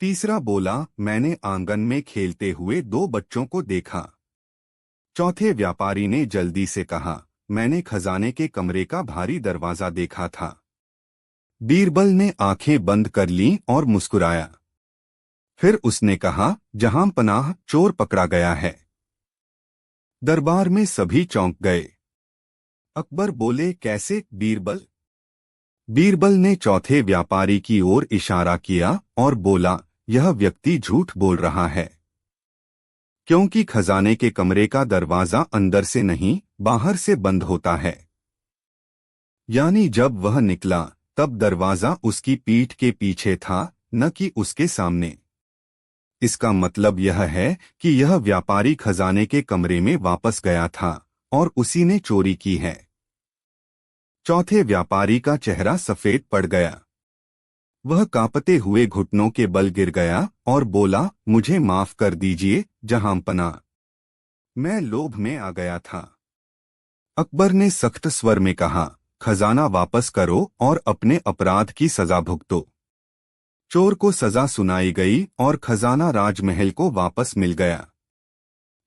तीसरा बोला, मैंने आंगन में खेलते हुए दो बच्चों को देखा। चौथे व्यापारी ने जल्दी से कहा, मैंने खजाने के कमरे का भारी दरवाजा देखा था। बीरबल ने आंखें बंद कर लीं और मुस्कुराया। फिर उसने कहा, जहांपनाह, चोर पकड़ा गया है। दरबार में सभी चौंक गए। अकबर बोले, कैसे बीरबल? बीरबल ने चौथे व्यापारी की ओर इशारा किया और बोला, यह व्यक्ति झूठ बोल रहा है, क्योंकि खजाने के कमरे का दरवाजा अंदर से नहीं, बाहर से बंद होता है। यानी जब वह निकला तब दरवाजा उसकी पीठ के पीछे था, न कि उसके सामने। इसका मतलब यह है कि यह व्यापारी खजाने के कमरे में वापस गया था और उसी ने चोरी की है। चौथे व्यापारी का चेहरा सफेद पड़ गया। वह कांपते हुए घुटनों के बल गिर गया और बोला, मुझे माफ कर दीजिए जहांपनाह, मैं लोभ में आ गया था। अकबर ने सख्त स्वर में कहा, खजाना वापस करो और अपने अपराध की सजा भुगतो। चोर को सजा सुनाई गई और खजाना राजमहल को वापस मिल गया।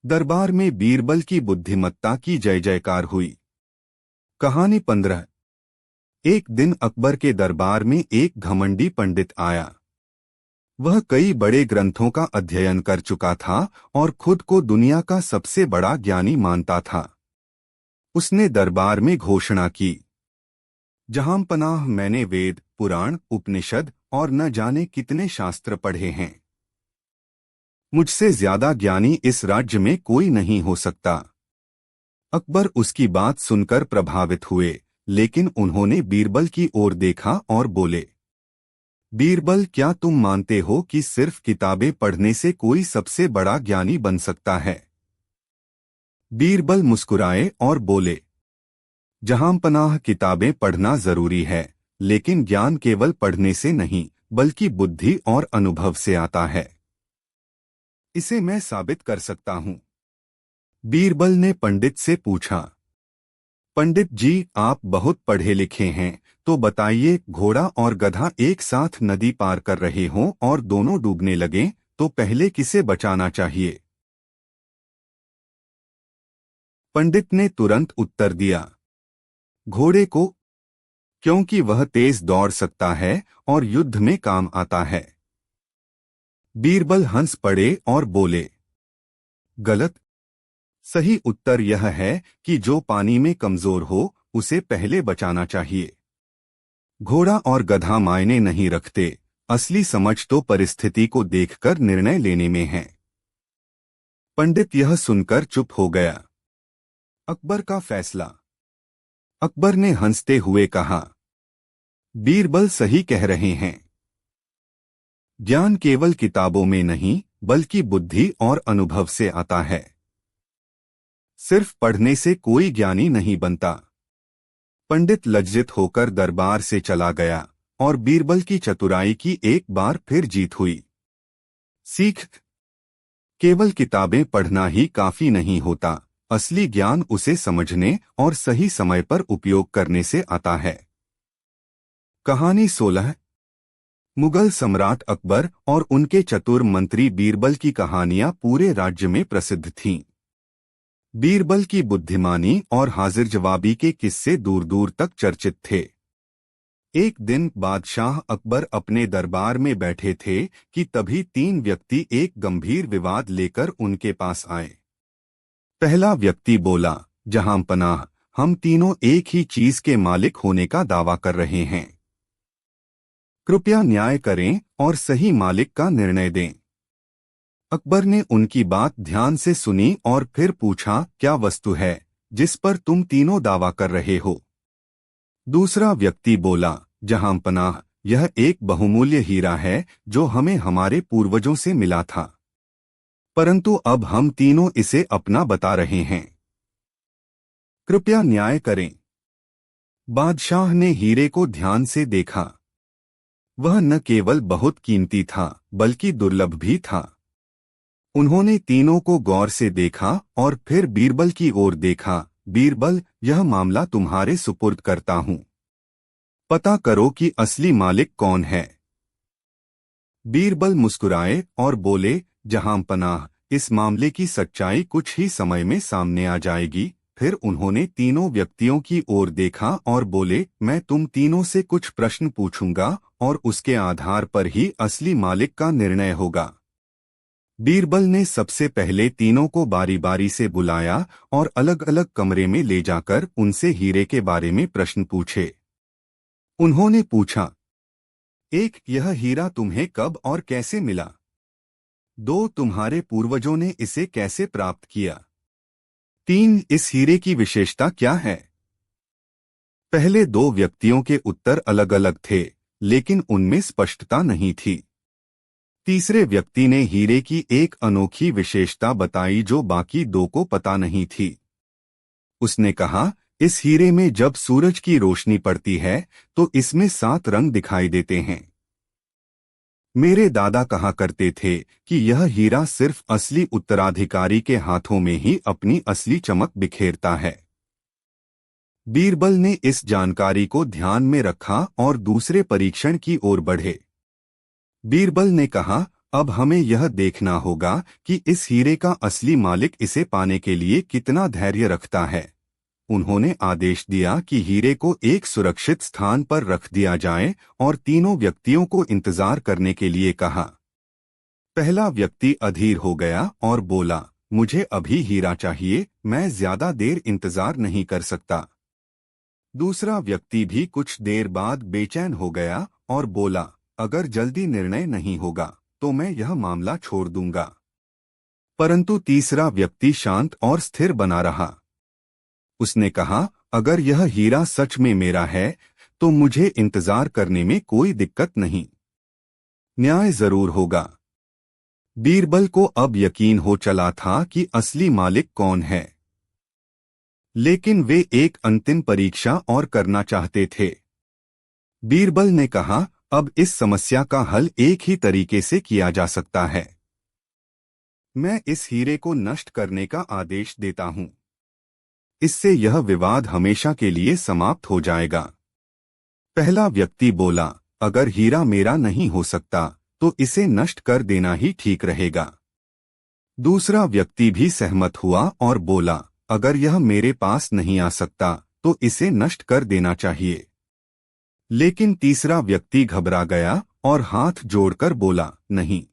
दरबार में बीरबल की बुद्धिमत्ता की जय जयकार हुई। कहानी 15। एक दिन अकबर के दरबार में एक घमंडी पंडित आया। वह कई बड़े ग्रंथों का अध्ययन कर चुका था और खुद को दुनिया का सबसे बड़ा ज्ञानी मानता था। उसने दरबार में घोषणा की, जहांपनाह, मैंने वेद, पुराण, उपनिषद और न जाने कितने शास्त्र पढ़े हैं। मुझसे ज्यादा ज्ञानी इस राज्य में कोई नहीं हो सकता। अकबर उसकी बात सुनकर प्रभावित हुए, लेकिन उन्होंने बीरबल की ओर देखा और बोले, बीरबल, क्या तुम मानते हो कि सिर्फ किताबें पढ़ने से कोई सबसे बड़ा ज्ञानी बन सकता है? बीरबल मुस्कुराए और बोले, जहांपनाह, किताबें पढ़ना जरूरी है, लेकिन ज्ञान केवल पढ़ने से नहीं बल्कि बुद्धि और अनुभव से आता है। इसे मैं साबित कर सकता हूं। बीरबल ने पंडित से पूछा, पंडित जी, आप बहुत पढ़े लिखे हैं, तो बताइए, घोड़ा और गधा एक साथ नदी पार कर रहे हों और दोनों डूबने लगें, तो पहले किसे बचाना चाहिए? पंडित ने तुरंत उत्तर दिया, घोड़े को, क्योंकि वह तेज दौड़ सकता है और युद्ध में काम आता है। बीरबल हंस पड़े और बोले, गलत। सही उत्तर यह है कि जो पानी में कमजोर हो उसे पहले बचाना चाहिए। घोड़ा और गधा मायने नहीं रखते, असली समझ तो परिस्थिति को देखकर निर्णय लेने में है। पंडित यह सुनकर चुप हो गया। अकबर का फैसला। अकबर ने हंसते हुए कहा, बीरबल सही कह रहे हैं। ज्ञान केवल किताबों में नहीं बल्कि बुद्धि और अनुभव से आता है। सिर्फ पढ़ने से कोई ज्ञानी नहीं बनता। पंडित लज्जित होकर दरबार से चला गया और बीरबल की चतुराई की एक बार फिर जीत हुई। सीख, केवल किताबें पढ़ना ही काफी नहीं होता, असली ज्ञान उसे समझने और सही समय पर उपयोग करने से आता है। कहानी 16। मुगल सम्राट अकबर और उनके चतुर मंत्री बीरबल की कहानियां पूरे राज्य में प्रसिद्ध थीं। बीरबल की बुद्धिमानी और हाजिर जवाबी के किस्से दूर दूर तक चर्चित थे। एक दिन बादशाह अकबर अपने दरबार में बैठे थे कि तभी तीन व्यक्ति एक गंभीर विवाद लेकर उनके पास आए। पहला व्यक्ति बोला, जहां पनाह, हम तीनों एक ही चीज के मालिक होने का दावा कर रहे हैं। कृपया न्याय करें और सही मालिक का निर्णय दें। अकबर ने उनकी बात ध्यान से सुनी और फिर पूछा, क्या वस्तु है जिस पर तुम तीनों दावा कर रहे हो? दूसरा व्यक्ति बोला, जहां पनाह, यह एक बहुमूल्य हीरा है जो हमें हमारे पूर्वजों से मिला था, परंतु अब हम तीनों इसे अपना बता रहे हैं। कृपया न्याय करें। बादशाह ने हीरे को ध्यान से देखा। वह न केवल बहुत कीमती था बल्कि दुर्लभ भी था। उन्होंने तीनों को गौर से देखा और फिर बीरबल की ओर देखा। बीरबल, यह मामला तुम्हारे सुपुर्द करता हूं। पता करो कि असली मालिक कौन है। बीरबल मुस्कुराए और बोले, जहां पनाह, इस मामले की सच्चाई कुछ ही समय में सामने आ जाएगी। फिर उन्होंने तीनों व्यक्तियों की ओर देखा और बोले, मैं तुम तीनों से कुछ प्रश्न पूछूंगा और उसके आधार पर ही असली मालिक का निर्णय होगा। बीरबल ने सबसे पहले तीनों को बारी बारी से बुलाया और अलग अलग कमरे में ले जाकर उनसे हीरे के बारे में प्रश्न पूछे। उन्होंने पूछा, एक, यह हीरा तुम्हें कब और कैसे मिला? दो, तुम्हारे पूर्वजों ने इसे कैसे प्राप्त किया? तीन, इस हीरे की विशेषता क्या है? पहले दो व्यक्तियों के उत्तर अलग अलग थे, लेकिन उनमें स्पष्टता नहीं थी। तीसरे व्यक्ति ने हीरे की एक अनोखी विशेषता बताई जो बाकी दो को पता नहीं थी। उसने कहा, इस हीरे में जब सूरज की रोशनी पड़ती है तो इसमें 7 रंग दिखाई देते हैं। मेरे दादा कहा करते थे कि यह हीरा सिर्फ असली उत्तराधिकारी के हाथों में ही अपनी असली चमक बिखेरता है। बीरबल ने इस जानकारी को ध्यान में रखा और दूसरे परीक्षण की ओर बढ़े। बीरबल ने कहा, अब हमें यह देखना होगा कि इस हीरे का असली मालिक इसे पाने के लिए कितना धैर्य रखता है। उन्होंने आदेश दिया कि हीरे को एक सुरक्षित स्थान पर रख दिया जाए और तीनों व्यक्तियों को इंतजार करने के लिए कहा। पहला व्यक्ति अधीर हो गया और बोला, मुझे अभी हीरा चाहिए, मैं ज्यादा देर इंतजार नहीं कर सकता। दूसरा व्यक्ति भी कुछ देर बाद बेचैन हो गया और बोला, अगर जल्दी निर्णय नहीं होगा तो मैं यह मामला छोड़ दूंगा। परंतु तीसरा व्यक्ति शांत और स्थिर बना रहा। उसने कहा, अगर यह हीरा सच में मेरा है तो मुझे इंतजार करने में कोई दिक्कत नहीं। न्याय जरूर होगा। बीरबल को अब यकीन हो चला था कि असली मालिक कौन है, लेकिन वे एक अंतिम परीक्षा और करना चाहते थे। बीरबल ने कहा, अब इस समस्या का हल एक ही तरीके से किया जा सकता है। मैं इस हीरे को नष्ट करने का आदेश देता हूं। इससे यह विवाद हमेशा के लिए समाप्त हो जाएगा। पहला व्यक्ति बोला, अगर हीरा मेरा नहीं हो सकता तो इसे नष्ट कर देना ही ठीक रहेगा। दूसरा व्यक्ति भी सहमत हुआ और बोला, अगर यह मेरे पास नहीं आ सकता तो इसे नष्ट कर देना चाहिए। लेकिन तीसरा व्यक्ति घबरा गया और हाथ जोड़कर बोला, नहीं,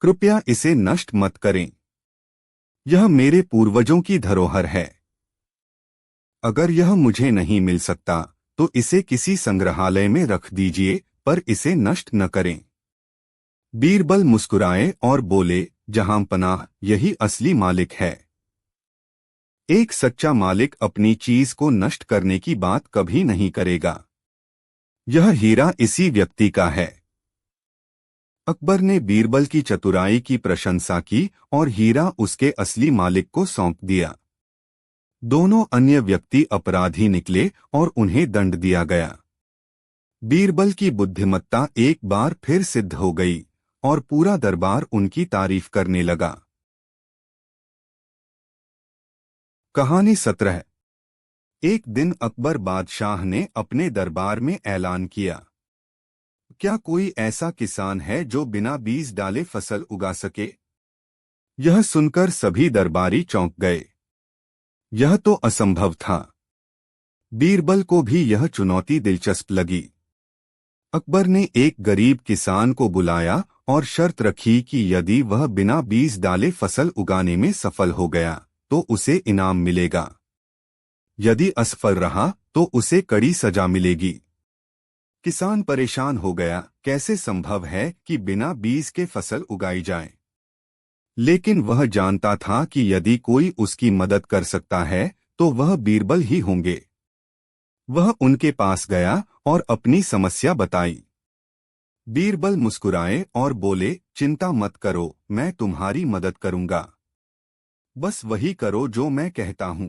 कृपया इसे नष्ट मत करें। यह मेरे पूर्वजों की धरोहर है। अगर यह मुझे नहीं मिल सकता तो इसे किसी संग्रहालय में रख दीजिए, पर इसे नष्ट न करें। बीरबल मुस्कुराए और बोले, जहां पनाह, यही असली मालिक है। एक सच्चा मालिक अपनी चीज को नष्ट करने की बात कभी नहीं करेगा। यह हीरा इसी व्यक्ति का है। अकबर ने बीरबल की चतुराई की प्रशंसा की और हीरा उसके असली मालिक को सौंप दिया। दोनों अन्य व्यक्ति अपराधी निकले और उन्हें दंड दिया गया। बीरबल की बुद्धिमत्ता एक बार फिर सिद्ध हो गई और पूरा दरबार उनकी तारीफ करने लगा। कहानी 17। एक दिन अकबर बादशाह ने अपने दरबार में ऐलान किया, क्या कोई ऐसा किसान है जो बिना बीज डाले फसल उगा सके? यह सुनकर सभी दरबारी चौंक गए। यह तो असंभव था। बीरबल को भी यह चुनौती दिलचस्प लगी। अकबर ने एक गरीब किसान को बुलाया और शर्त रखी कि यदि वह बिना बीज डाले फसल उगाने में सफल हो गया तो उसे इनाम मिलेगा। यदि असफल रहा तो उसे कड़ी सजा मिलेगी। किसान परेशान हो गया, कैसे संभव है कि बिना बीज के फसल उगाई जाए। लेकिन वह जानता था कि यदि कोई उसकी मदद कर सकता है तो वह बीरबल ही होंगे। वह उनके पास गया और अपनी समस्या बताई। बीरबल मुस्कुराए और बोले, चिंता मत करो, मैं तुम्हारी मदद करूंगा। बस वही करो जो मैं कहता हूं।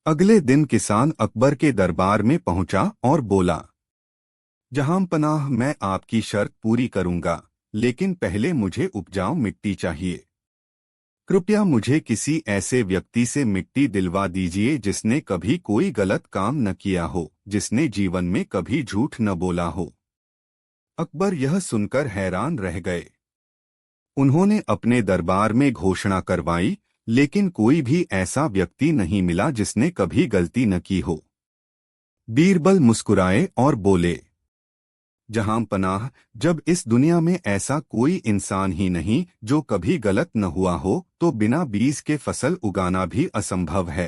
अगले दिन किसान अकबर के दरबार में पहुंचा और बोला, जहांपनाह, मैं आपकी शर्त पूरी करूंगा, लेकिन पहले मुझे उपजाऊ मिट्टी चाहिए। कृपया मुझे किसी ऐसे व्यक्ति से मिट्टी दिलवा दीजिए जिसने कभी कोई गलत काम न किया हो, जिसने जीवन में कभी झूठ न बोला हो। अकबर यह सुनकर हैरान रह गए। उन्होंने अपने दरबार में घोषणा करवाई, लेकिन कोई भी ऐसा व्यक्ति नहीं मिला जिसने कभी गलती न की हो। बीरबल मुस्कुराए और बोले, जहांपनाह, जब इस दुनिया में ऐसा कोई इंसान ही नहीं जो कभी गलत न हुआ हो, तो बिना बीज के फसल उगाना भी असंभव है।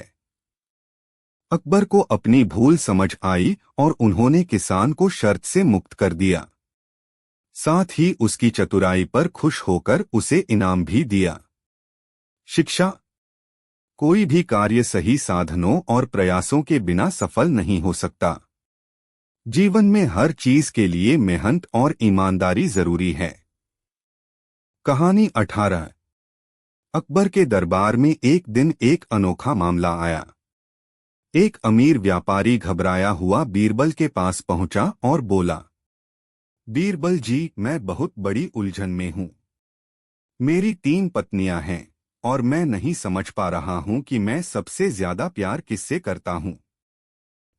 अकबर को अपनी भूल समझ आई और उन्होंने किसान को शर्त से मुक्त कर दिया। साथ ही उसकी चतुराई पर खुश होकर उसे इनाम भी दिया। शिक्षा। कोई भी कार्य सही साधनों और प्रयासों के बिना सफल नहीं हो सकता। जीवन में हर चीज के लिए मेहनत और ईमानदारी जरूरी है। कहानी 18। अकबर के दरबार में एक दिन एक अनोखा मामला आया। एक अमीर व्यापारी घबराया हुआ बीरबल के पास पहुंचा और बोला, बीरबल जी, मैं बहुत बड़ी उलझन में हूं। मेरी 3 पत्नियां हैं और मैं नहीं समझ पा रहा हूं कि मैं सबसे ज्यादा प्यार किससे करता हूं।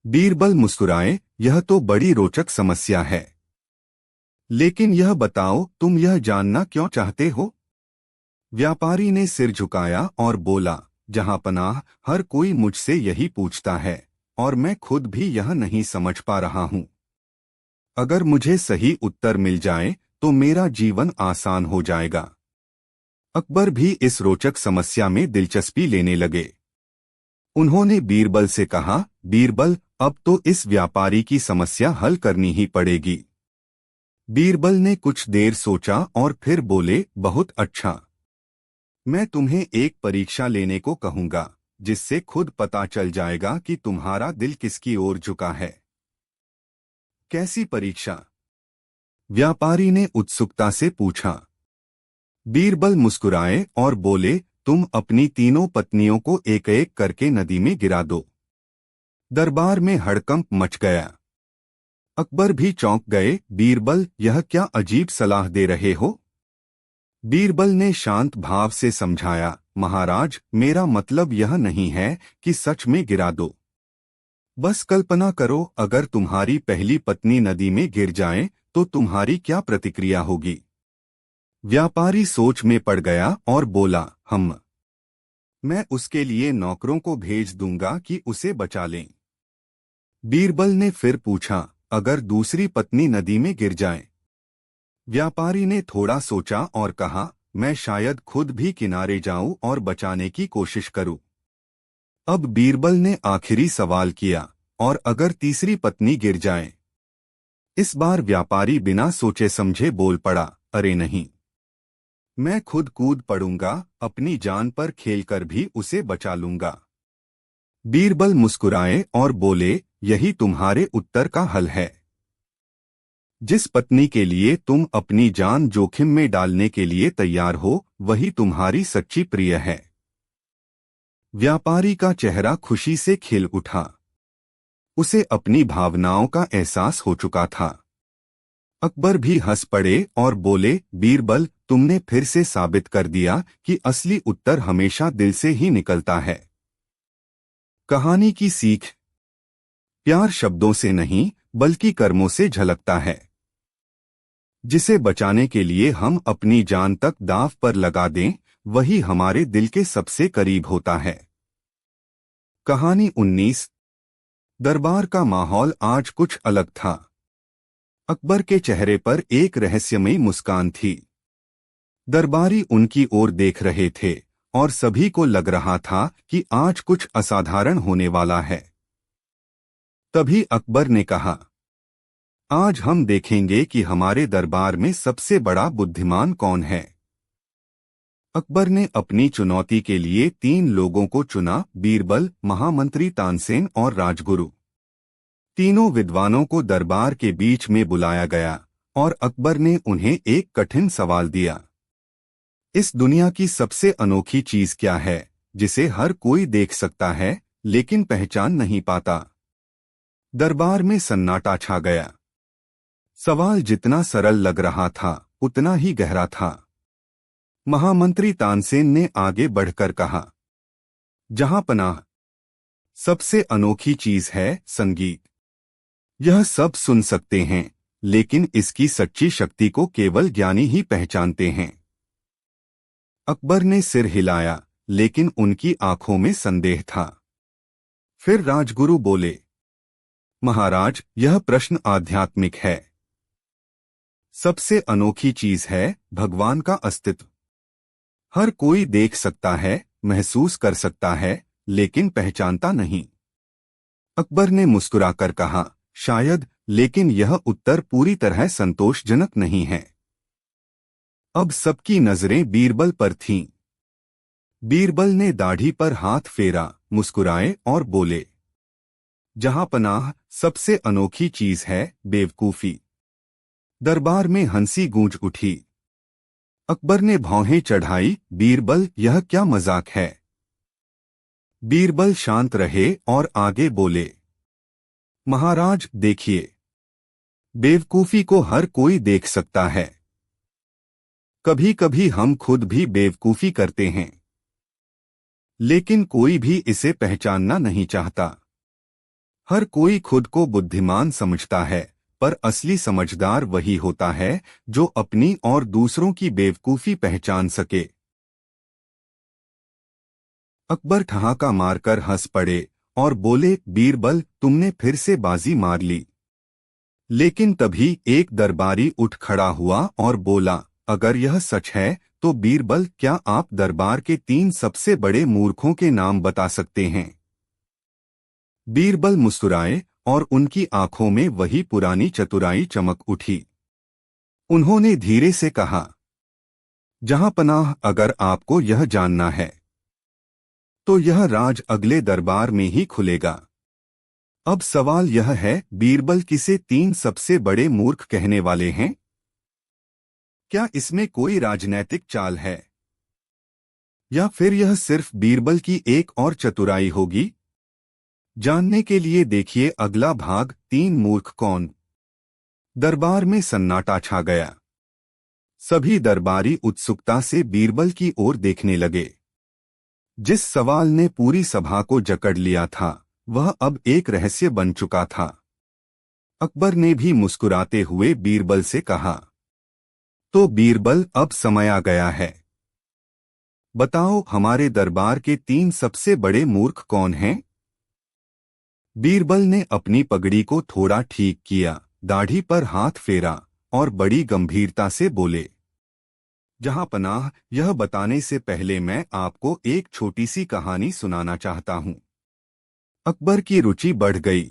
बीरबल मुस्कुराए, यह तो बड़ी रोचक समस्या है। लेकिन यह बताओ, तुम यह जानना क्यों चाहते हो? व्यापारी ने सिर झुकाया और बोला, जहांपनाह, हर कोई मुझसे यही पूछता है और मैं खुद भी यह नहीं समझ पा रहा हूं। अगर मुझे सही उत्तर मिल जाए तो मेरा जीवन आसान हो जाएगा। अकबर भी इस रोचक समस्या में दिलचस्पी लेने लगे। उन्होंने बीरबल से कहा, बीरबल, अब तो इस व्यापारी की समस्या हल करनी ही पड़ेगी। बीरबल ने कुछ देर सोचा और फिर बोले, बहुत अच्छा। मैं तुम्हें एक परीक्षा लेने को कहूंगा, जिससे खुद पता चल जाएगा कि तुम्हारा दिल किसकी ओर झुका है। कैसी परीक्षा? व्यापारी ने उत्सुकता से पूछा। बीरबल मुस्कुराए और बोले, तुम अपनी 3 पत्नियों को एक एक करके नदी में गिरा दो। दरबार में हड़कंप मच गया। अकबर भी चौंक गए। बीरबल, यह क्या अजीब सलाह दे रहे हो? बीरबल ने शांत भाव से समझाया, महाराज, मेरा मतलब यह नहीं है कि सच में गिरा दो। बस कल्पना करो, अगर तुम्हारी पहली पत्नी नदी में गिर जाए तो तुम्हारी क्या प्रतिक्रिया होगी? व्यापारी सोच में पड़ गया और बोला, मैं उसके लिए नौकरों को भेज दूंगा कि उसे बचा लें। बीरबल ने फिर पूछा, अगर दूसरी पत्नी नदी में गिर जाए? व्यापारी ने थोड़ा सोचा और कहा, मैं शायद खुद भी किनारे जाऊं और बचाने की कोशिश करूं। अब बीरबल ने आखिरी सवाल किया, और अगर तीसरी पत्नी गिर जाए? इस बार व्यापारी बिना सोचे समझे बोल पड़ा, अरे नहीं, मैं खुद कूद पड़ूंगा, अपनी जान पर खेलकर भी उसे बचा लूंगा। बीरबल मुस्कुराए और बोले, यही तुम्हारे उत्तर का हल है। जिस पत्नी के लिए तुम अपनी जान जोखिम में डालने के लिए तैयार हो, वही तुम्हारी सच्ची प्रिय है। व्यापारी का चेहरा खुशी से खिल उठा। उसे अपनी भावनाओं का एहसास हो चुका था। अकबर भी हंस पड़े और बोले, बीरबल, तुमने फिर से साबित कर दिया कि असली उत्तर हमेशा दिल से ही निकलता है। कहानी की सीख। प्यार शब्दों से नहीं बल्कि कर्मों से झलकता है। जिसे बचाने के लिए हम अपनी जान तक दांव पर लगा दें, वही हमारे दिल के सबसे करीब होता है। कहानी 19। दरबार का माहौल आज कुछ अलग था। अकबर के चेहरे पर एक रहस्यमयी मुस्कान थी। दरबारी उनकी ओर देख रहे थे और सभी को लग रहा था कि आज कुछ असाधारण होने वाला है। तभी अकबर ने कहा, आज हम देखेंगे कि हमारे दरबार में सबसे बड़ा बुद्धिमान कौन है। अकबर ने अपनी चुनौती के लिए 3 लोगों को चुना, बीरबल, महामंत्री तानसेन और राजगुरु। तीनों विद्वानों को दरबार के बीच में बुलाया गया और अकबर ने उन्हें एक कठिन सवाल दिया। इस दुनिया की सबसे अनोखी चीज क्या है जिसे हर कोई देख सकता है लेकिन पहचान नहीं पाता? दरबार में सन्नाटा छा गया। सवाल जितना सरल लग रहा था उतना ही गहरा था। महामंत्री तानसेन ने आगे बढ़कर कहा, जहां पनाह, सबसे अनोखी चीज है संगीत। यह सब सुन सकते हैं लेकिन इसकी सच्ची शक्ति को केवल ज्ञानी ही पहचानते हैं। अकबर ने सिर हिलाया लेकिन उनकी आंखों में संदेह था। फिर राजगुरु बोले, महाराज, यह प्रश्न आध्यात्मिक है। सबसे अनोखी चीज है भगवान का अस्तित्व। हर कोई देख सकता है, महसूस कर सकता है, लेकिन पहचानता नहीं। अकबर ने मुस्कुराकर कहा, शायद, लेकिन यह उत्तर पूरी तरह संतोषजनक नहीं है। अब सबकी नजरें बीरबल पर थीं। बीरबल ने दाढ़ी पर हाथ फेरा, मुस्कुराए और बोले, जहां पनाह, सबसे अनोखी चीज है बेवकूफी। दरबार में हंसी गूंज उठी। अकबर ने भौहें चढ़ाई, बीरबल, यह क्या मजाक है? बीरबल शांत रहे और आगे बोले, महाराज देखिए, बेवकूफी को हर कोई देख सकता है। कभी कभी हम खुद भी बेवकूफी करते हैं, लेकिन कोई भी इसे पहचानना नहीं चाहता। हर कोई खुद को बुद्धिमान समझता है, पर असली समझदार वही होता है जो अपनी और दूसरों की बेवकूफी पहचान सके। अकबर ठहाका मारकर हंस पड़े और बोले, बीरबल, तुमने फिर से बाजी मार ली। लेकिन तभी एक दरबारी उठ खड़ा हुआ और बोला, अगर यह सच है तो बीरबल, क्या आप दरबार के 3 सबसे बड़े मूर्खों के नाम बता सकते हैं? बीरबल मुस्कुराए और उनकी आंखों में वही पुरानी चतुराई चमक उठी। उन्होंने धीरे से कहा, जहां पनाह, अगर आपको यह जानना है तो यह राज अगले दरबार में ही खुलेगा। अब सवाल यह है, बीरबल किसे 3 सबसे बड़े मूर्ख कहने वाले हैं? क्या इसमें कोई राजनैतिक चाल है, या फिर यह सिर्फ बीरबल की एक और चतुराई होगी? जानने के लिए देखिए अगला भाग, 3 मूर्ख कौन। दरबार में सन्नाटा छा गया। सभी दरबारी उत्सुकता से बीरबल की ओर देखने लगे। जिस सवाल ने पूरी सभा को जकड़ लिया था वह अब एक रहस्य बन चुका था। अकबर ने भी मुस्कुराते हुए बीरबल से कहा, तो बीरबल, अब समय आ गया है। बताओ, हमारे दरबार के 3 सबसे बड़े मूर्ख कौन हैं? बीरबल ने अपनी पगड़ी को थोड़ा ठीक किया, दाढ़ी पर हाथ फेरा और बड़ी गंभीरता से बोले, जहां पनाह, यह बताने से पहले मैं आपको एक छोटी सी कहानी सुनाना चाहता हूं। अकबर की रुचि बढ़ गई।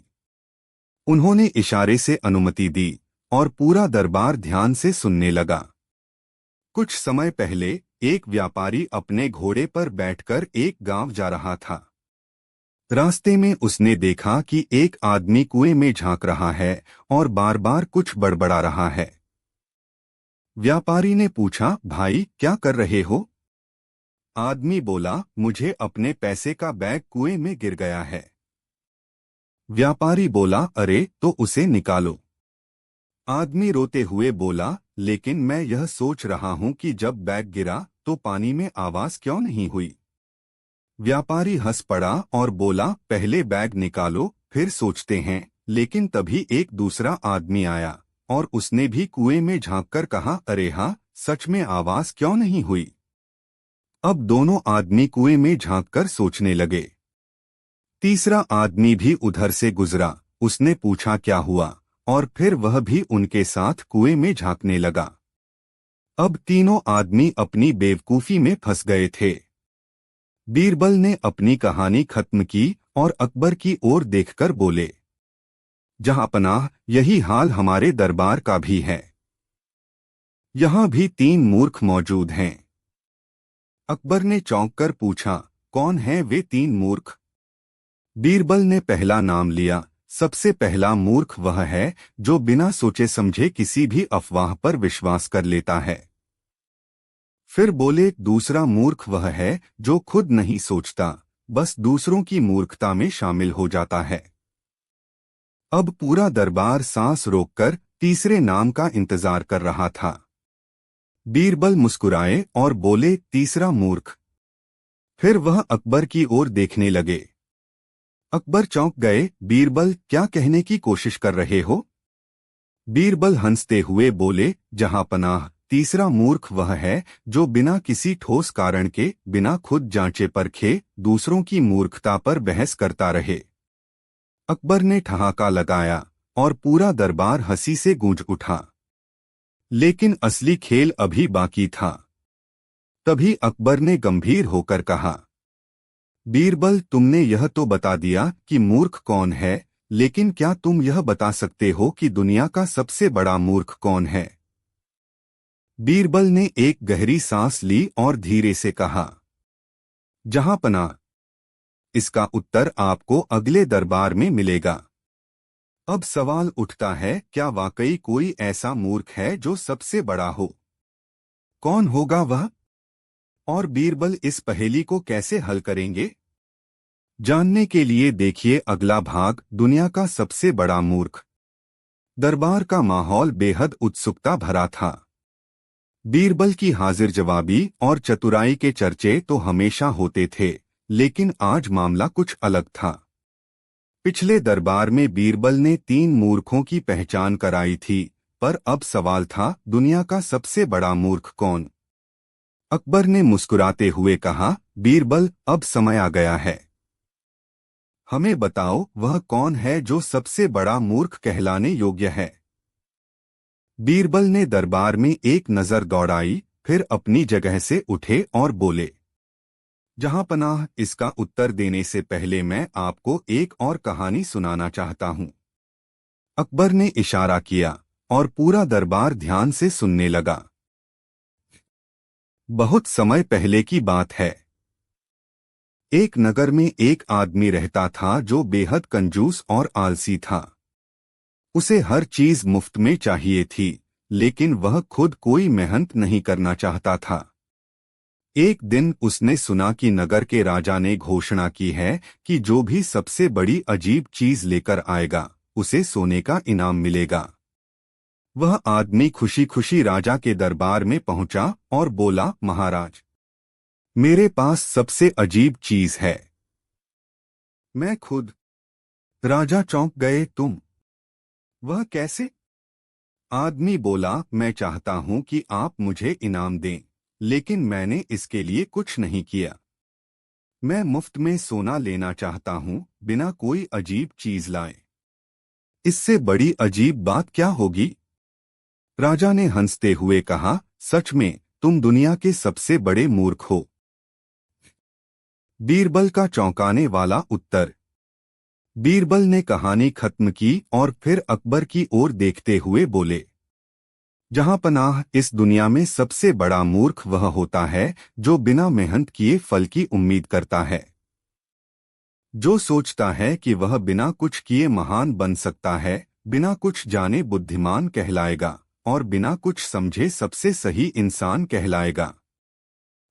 उन्होंने इशारे से अनुमति दी और पूरा दरबार ध्यान से सुनने लगा। कुछ समय पहले एक व्यापारी अपने घोड़े पर बैठकर एक गांव जा रहा था। रास्ते में उसने देखा कि एक आदमी कुएं में झांक रहा है और बार बार कुछ बड़बड़ा रहा है। व्यापारी ने पूछा, भाई, क्या कर रहे हो? आदमी बोला, मुझे अपने पैसे का बैग कुएं में गिर गया है। व्यापारी बोला, अरे, तो उसे निकालो। आदमी रोते हुए बोला, लेकिन मैं यह सोच रहा हूं कि जब बैग गिरा तो पानी में आवाज क्यों नहीं हुई। व्यापारी हंस पड़ा और बोला, पहले बैग निकालो, फिर सोचते हैं। लेकिन तभी एक दूसरा आदमी आया और उसने भी कुएं में झांककर कहा, अरे हाँ, सच में आवाज क्यों नहीं हुई। अब दोनों आदमी कुएं में झांककर सोचने लगे। तीसरा आदमी भी उधर से गुजरा। उसने पूछा क्या हुआ, और फिर वह भी उनके साथ कुएं में झांकने लगा। अब तीनों आदमी अपनी बेवकूफी में फंस गए थे। बीरबल ने अपनी कहानी खत्म की और अकबर की ओर देखकर बोले, जहांपनाह, यही हाल हमारे दरबार का भी है। यहाँ भी 3 मूर्ख मौजूद हैं। अकबर ने चौंककर पूछा, कौन हैं वे 3 मूर्ख? बीरबल ने पहला नाम लिया। सबसे पहला मूर्ख वह है जो बिना सोचे समझे किसी भी अफवाह पर विश्वास कर लेता है। फिर बोले, दूसरा मूर्ख वह है जो खुद नहीं सोचता, बस दूसरों की मूर्खता में शामिल हो जाता है। अब पूरा दरबार सांस रोककर तीसरे नाम का इंतजार कर रहा था। बीरबल मुस्कुराए और बोले, तीसरा मूर्ख। फिर वह अकबर की ओर देखने लगे। अकबर चौंक गए। बीरबल, क्या कहने की कोशिश कर रहे हो? बीरबल हंसते हुए बोले, जहांपनाह, तीसरा मूर्ख वह है जो बिना किसी ठोस कारण के, बिना खुद जांचे परखे, दूसरों की मूर्खता पर बहस करता रहे। अकबर ने ठहाका लगाया और पूरा दरबार हंसी से गूंज उठा। लेकिन असली खेल अभी बाकी था। तभी अकबर ने गंभीर होकर कहा, बीरबल, तुमने यह तो बता दिया कि मूर्ख कौन है, लेकिन क्या तुम यह बता सकते हो कि दुनिया का सबसे बड़ा मूर्ख कौन है? बीरबल ने एक गहरी सांस ली और धीरे से कहा, जहांपनाह, इसका उत्तर आपको अगले दरबार में मिलेगा। अब सवाल उठता है, क्या वाकई कोई ऐसा मूर्ख है जो सबसे बड़ा हो? कौन होगा वह? और बीरबल इस पहेली को कैसे हल करेंगे? जानने के लिए देखिए अगला भाग, दुनिया का सबसे बड़ा मूर्ख। दरबार का माहौल बेहद उत्सुकता भरा था। बीरबल की हाजिर जवाबी और चतुराई के चर्चे तो हमेशा होते थे, लेकिन आज मामला कुछ अलग था। पिछले दरबार में बीरबल ने 3 मूर्खों की पहचान कराई थी, पर अब सवाल था, दुनिया का सबसे बड़ा मूर्ख कौन? अकबर ने मुस्कुराते हुए कहा, बीरबल, अब समय आ गया है। हमें बताओ, वह कौन है जो सबसे बड़ा मूर्ख कहलाने योग्य है? बीरबल ने दरबार में एक नजर दौड़ाई, फिर अपनी जगह से उठे और बोले, जहांपनाह, इसका उत्तर देने से पहले मैं आपको एक और कहानी सुनाना चाहता हूं। अकबर ने इशारा किया और पूरा दरबार ध्यान से सुनने लगा। बहुत समय पहले की बात है। एक नगर में एक आदमी रहता था जो बेहद कंजूस और आलसी था। उसे हर चीज मुफ्त में चाहिए थी, लेकिन वह खुद कोई मेहनत नहीं करना चाहता था। एक दिन उसने सुना कि नगर के राजा ने घोषणा की है कि जो भी सबसे बड़ी अजीब चीज लेकर आएगा, उसे सोने का इनाम मिलेगा। वह आदमी खुशी खुशी राजा के दरबार में पहुंचा और बोला, महाराज, मेरे पास सबसे अजीब चीज है। मैं खुद। राजा चौंक गए, तुम? वह कैसे? आदमी बोला, मैं चाहता हूं कि आप मुझे इनाम दें, लेकिन मैंने इसके लिए कुछ नहीं किया। मैं मुफ्त में सोना लेना चाहता हूं, बिना कोई अजीब चीज लाए। इससे बड़ी अजीब बात क्या होगी? राजा ने हंसते हुए कहा, सच में तुम दुनिया के सबसे बड़े मूर्ख हो। बीरबल का चौंकाने वाला उत्तर। बीरबल ने कहानी खत्म की और फिर अकबर की ओर देखते हुए बोले, जहांपनाह, इस दुनिया में सबसे बड़ा मूर्ख वह होता है जो बिना मेहनत किए फल की उम्मीद करता है। जो सोचता है कि वह बिना कुछ किए महान बन सकता है, बिना कुछ जाने बुद्धिमान कहलाएगा और बिना कुछ समझे सबसे सही इंसान कहलाएगा।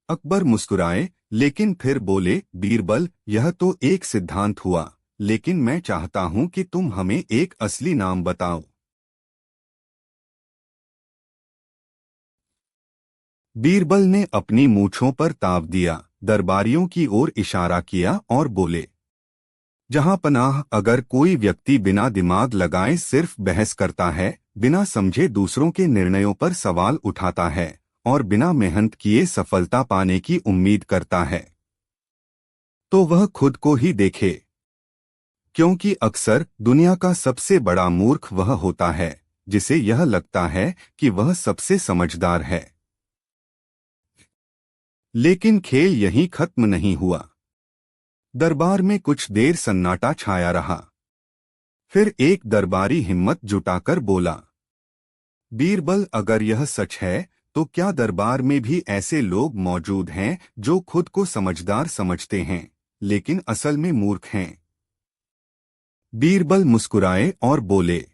अकबर मुस्कुराए, लेकिन फिर बोले, बीरबल, यह तो एक सिद्धांत हुआ, लेकिन मैं चाहता हूं कि तुम हमें एक असली नाम बताओ। बीरबल ने अपनी मूंछों पर ताव दिया, दरबारियों की ओर इशारा किया और बोले, जहांपनाह, अगर कोई व्यक्ति बिना दिमाग लगाए सिर्फ बहस करता है, बिना समझे दूसरों के निर्णयों पर सवाल उठाता है और बिना मेहनत किए सफलता पाने की उम्मीद करता है, तो वह खुद को ही देखे। क्योंकि अक्सर दुनिया का सबसे बड़ा मूर्ख वह होता है जिसे यह लगता है कि वह सबसे समझदार है। लेकिन खेल यहीं खत्म नहीं हुआ। दरबार में कुछ देर सन्नाटा छाया रहा। फिर एक दरबारी हिम्मत जुटाकर बोला, बीरबल, अगर यह सच है तो क्या दरबार में भी ऐसे लोग मौजूद हैं जो खुद को समझदार समझते हैं लेकिन असल में मूर्ख हैं? बीरबल मुस्कुराए और बोले,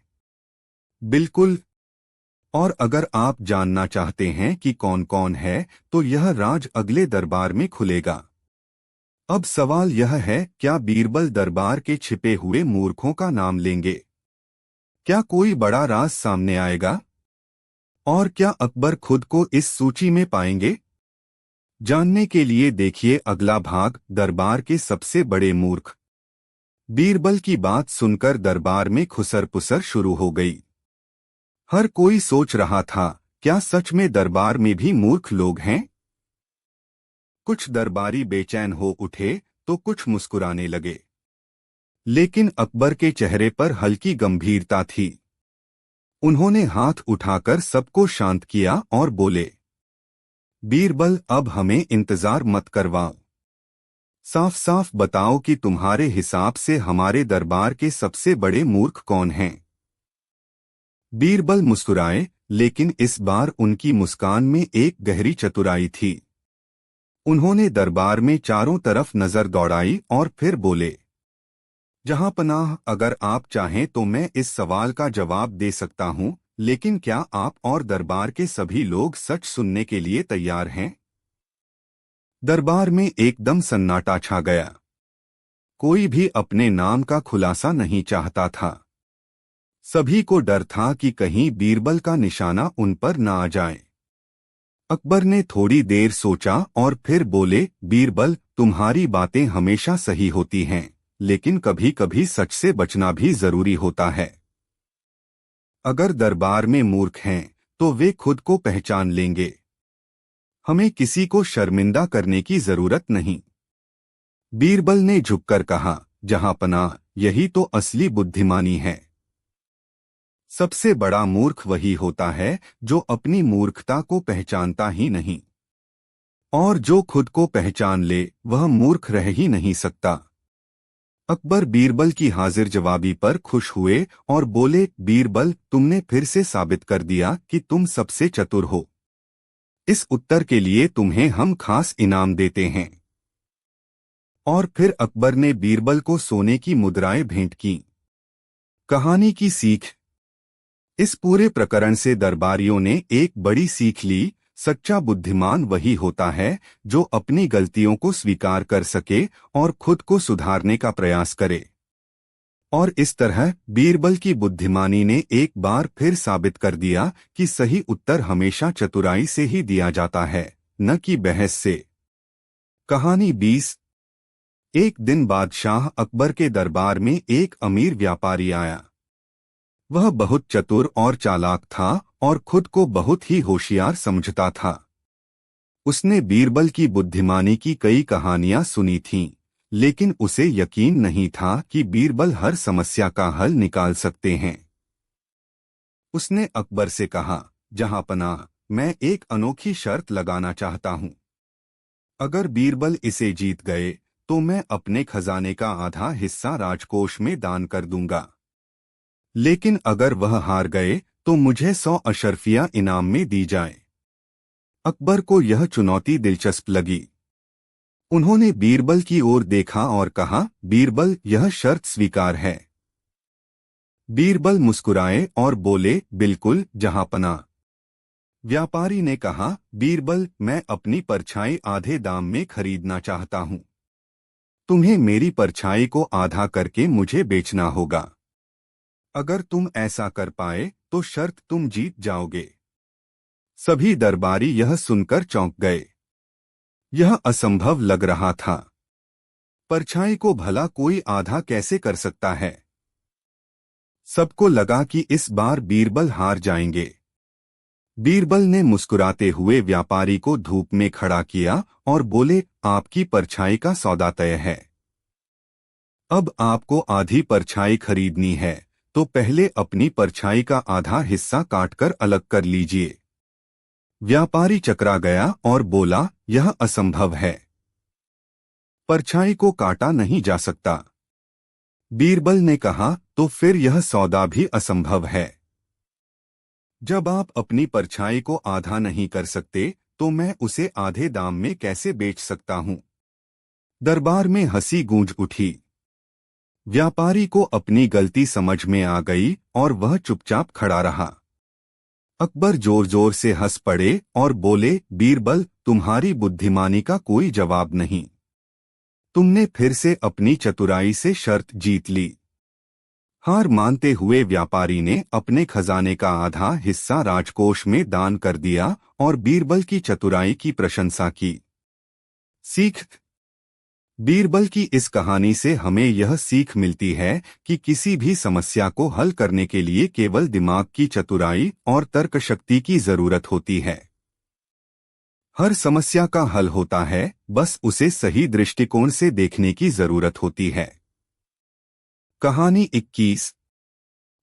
बिल्कुल। और अगर आप जानना चाहते हैं कि कौन कौन है तो यह राज अगले दरबार में खुलेगा। अब सवाल यह है, क्या बीरबल दरबार के छिपे हुए मूर्खों का नाम लेंगे? क्या कोई बड़ा राज सामने आएगा? और क्या अकबर खुद को इस सूची में पाएंगे? जानने के लिए देखिए अगला भाग, दरबार के सबसे बड़े मूर्ख। बीरबल की बात सुनकर दरबार में खुसर पुसर शुरू हो गई। हर कोई सोच रहा था, क्या सच में दरबार में भी मूर्ख लोग हैं? कुछ दरबारी बेचैन हो उठे तो कुछ मुस्कुराने लगे। लेकिन अकबर के चेहरे पर हल्की गंभीरता थी। उन्होंने हाथ उठाकर सबको शांत किया और बोले, बीरबल, अब हमें इंतजार मत करवाओ। साफ साफ बताओ कि तुम्हारे हिसाब से हमारे दरबार के सबसे बड़े मूर्ख कौन हैं? बीरबल मुस्कुराए, लेकिन इस बार उनकी मुस्कान में एक गहरी चतुराई थी। उन्होंने दरबार में चारों तरफ नजर दौड़ाई और फिर बोले, जहांपनाह, अगर आप चाहें तो मैं इस सवाल का जवाब दे सकता हूं, लेकिन क्या आप और दरबार के सभी लोग सच सुनने के लिए तैयार हैं? दरबार में एकदम सन्नाटा छा गया। कोई भी अपने नाम का खुलासा नहीं चाहता था। सभी को डर था कि कहीं बीरबल का निशाना उन पर न आ जाए। अकबर ने थोड़ी देर सोचा और फिर बोले, बीरबल, तुम्हारी बातें हमेशा सही होती हैं, लेकिन कभी कभी सच से बचना भी जरूरी होता है। अगर दरबार में मूर्ख हैं तो वे खुद को पहचान लेंगे। हमें किसी को शर्मिंदा करने की जरूरत नहीं। बीरबल ने झुककर कहा, जहांपनाह, यही तो असली बुद्धिमानी है। सबसे बड़ा मूर्ख वही होता है जो अपनी मूर्खता को पहचानता ही नहीं, और जो खुद को पहचान ले वह मूर्ख रह ही नहीं सकता। अकबर बीरबल की हाजिर जवाबी पर खुश हुए और बोले, बीरबल, तुमने फिर से साबित कर दिया कि तुम सबसे चतुर हो। इस उत्तर के लिए तुम्हें हम खास इनाम देते हैं। और फिर अकबर ने बीरबल को सोने की मुद्राएं भेंट की। कहानी की सीख। इस पूरे प्रकरण से दरबारियों ने एक बड़ी सीख ली, सच्चा बुद्धिमान वही होता है जो अपनी गलतियों को स्वीकार कर सके और खुद को सुधारने का प्रयास करे। और इस तरह बीरबल की बुद्धिमानी ने एक बार फिर साबित कर दिया कि सही उत्तर हमेशा चतुराई से ही दिया जाता है, न कि बहस से। कहानी 20। एक दिन बादशाह अकबर के दरबार में एक अमीर व्यापारी आया। वह बहुत चतुर और चालाक था और खुद को बहुत ही होशियार समझता था। उसने बीरबल की बुद्धिमानी की कई कहानियां सुनी थीं, लेकिन उसे यकीन नहीं था कि बीरबल हर समस्या का हल निकाल सकते हैं। उसने अकबर से कहा, जहांपनाह, मैं एक अनोखी शर्त लगाना चाहता हूं। अगर बीरबल इसे जीत गए तो मैं अपने खजाने का आधा हिस्सा राजकोष में दान कर दूंगा। लेकिन अगर वह हार गए तो मुझे 100 अशर्फियां इनाम में दी जाए। अकबर को यह चुनौती दिलचस्प लगी। उन्होंने बीरबल की ओर देखा और कहा, बीरबल, यह शर्त स्वीकार है। बीरबल मुस्कुराए और बोले, बिल्कुल जहांपनाह। व्यापारी ने कहा, बीरबल, मैं अपनी परछाई आधे दाम में खरीदना चाहता हूं। तुम्हें मेरी परछाई को आधा करके मुझे बेचना होगा। अगर तुम ऐसा कर पाए तो शर्त तुम जीत जाओगे। सभी दरबारी यह सुनकर चौंक गए। यह असंभव लग रहा था। परछाई को भला कोई आधा कैसे कर सकता है? सबको लगा कि इस बार बीरबल हार जाएंगे। बीरबल ने मुस्कुराते हुए व्यापारी को धूप में खड़ा किया और बोले, आपकी परछाई का सौदा तय है। अब आपको आधी परछाई खरीदनी है तो पहले अपनी परछाई का आधा हिस्सा काटकर अलग कर लीजिए। व्यापारी चकरा गया और बोला, यह असंभव है। परछाई को काटा नहीं जा सकता। बीरबल ने कहा, तो फिर यह सौदा भी असंभव है। जब आप अपनी परछाई को आधा नहीं कर सकते तो मैं उसे आधे दाम में कैसे बेच सकता हूं? दरबार में हंसी गूंज उठी। व्यापारी को अपनी गलती समझ में आ गई और वह चुपचाप खड़ा रहा। अकबर जोर जोर से हंस पड़े और बोले, बीरबल, तुम्हारी बुद्धिमानी का कोई जवाब नहीं। तुमने फिर से अपनी चतुराई से शर्त जीत ली। हार मानते हुए व्यापारी ने अपने खजाने का आधा हिस्सा राजकोष में दान कर दिया और बीरबल की चतुराई की प्रशंसा की। सीख। बीरबल की इस कहानी से हमें यह सीख मिलती है कि किसी भी समस्या को हल करने के लिए केवल दिमाग की चतुराई और तर्क शक्ति की जरूरत होती है। हर समस्या का हल होता है, बस उसे सही दृष्टिकोण से देखने की जरूरत होती है। कहानी 21।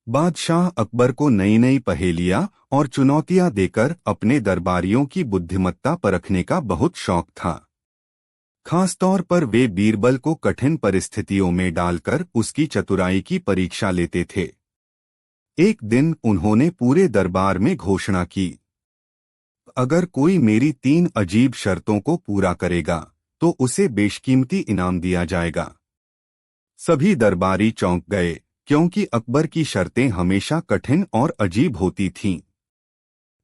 बादशाह अकबर को नई नई पहेलियां और चुनौतियां देकर अपने दरबारियों की बुद्धिमत्ता परखने का बहुत शौक था। खासतौर पर वे बीरबल को कठिन परिस्थितियों में डालकर उसकी चतुराई की परीक्षा लेते थे। एक दिन उन्होंने पूरे दरबार में घोषणा की, अगर कोई मेरी 3 अजीब शर्तों को पूरा करेगा तो उसे बेशकीमती इनाम दिया जाएगा। सभी दरबारी चौंक गए, क्योंकि अकबर की शर्तें हमेशा कठिन और अजीब होती थीं।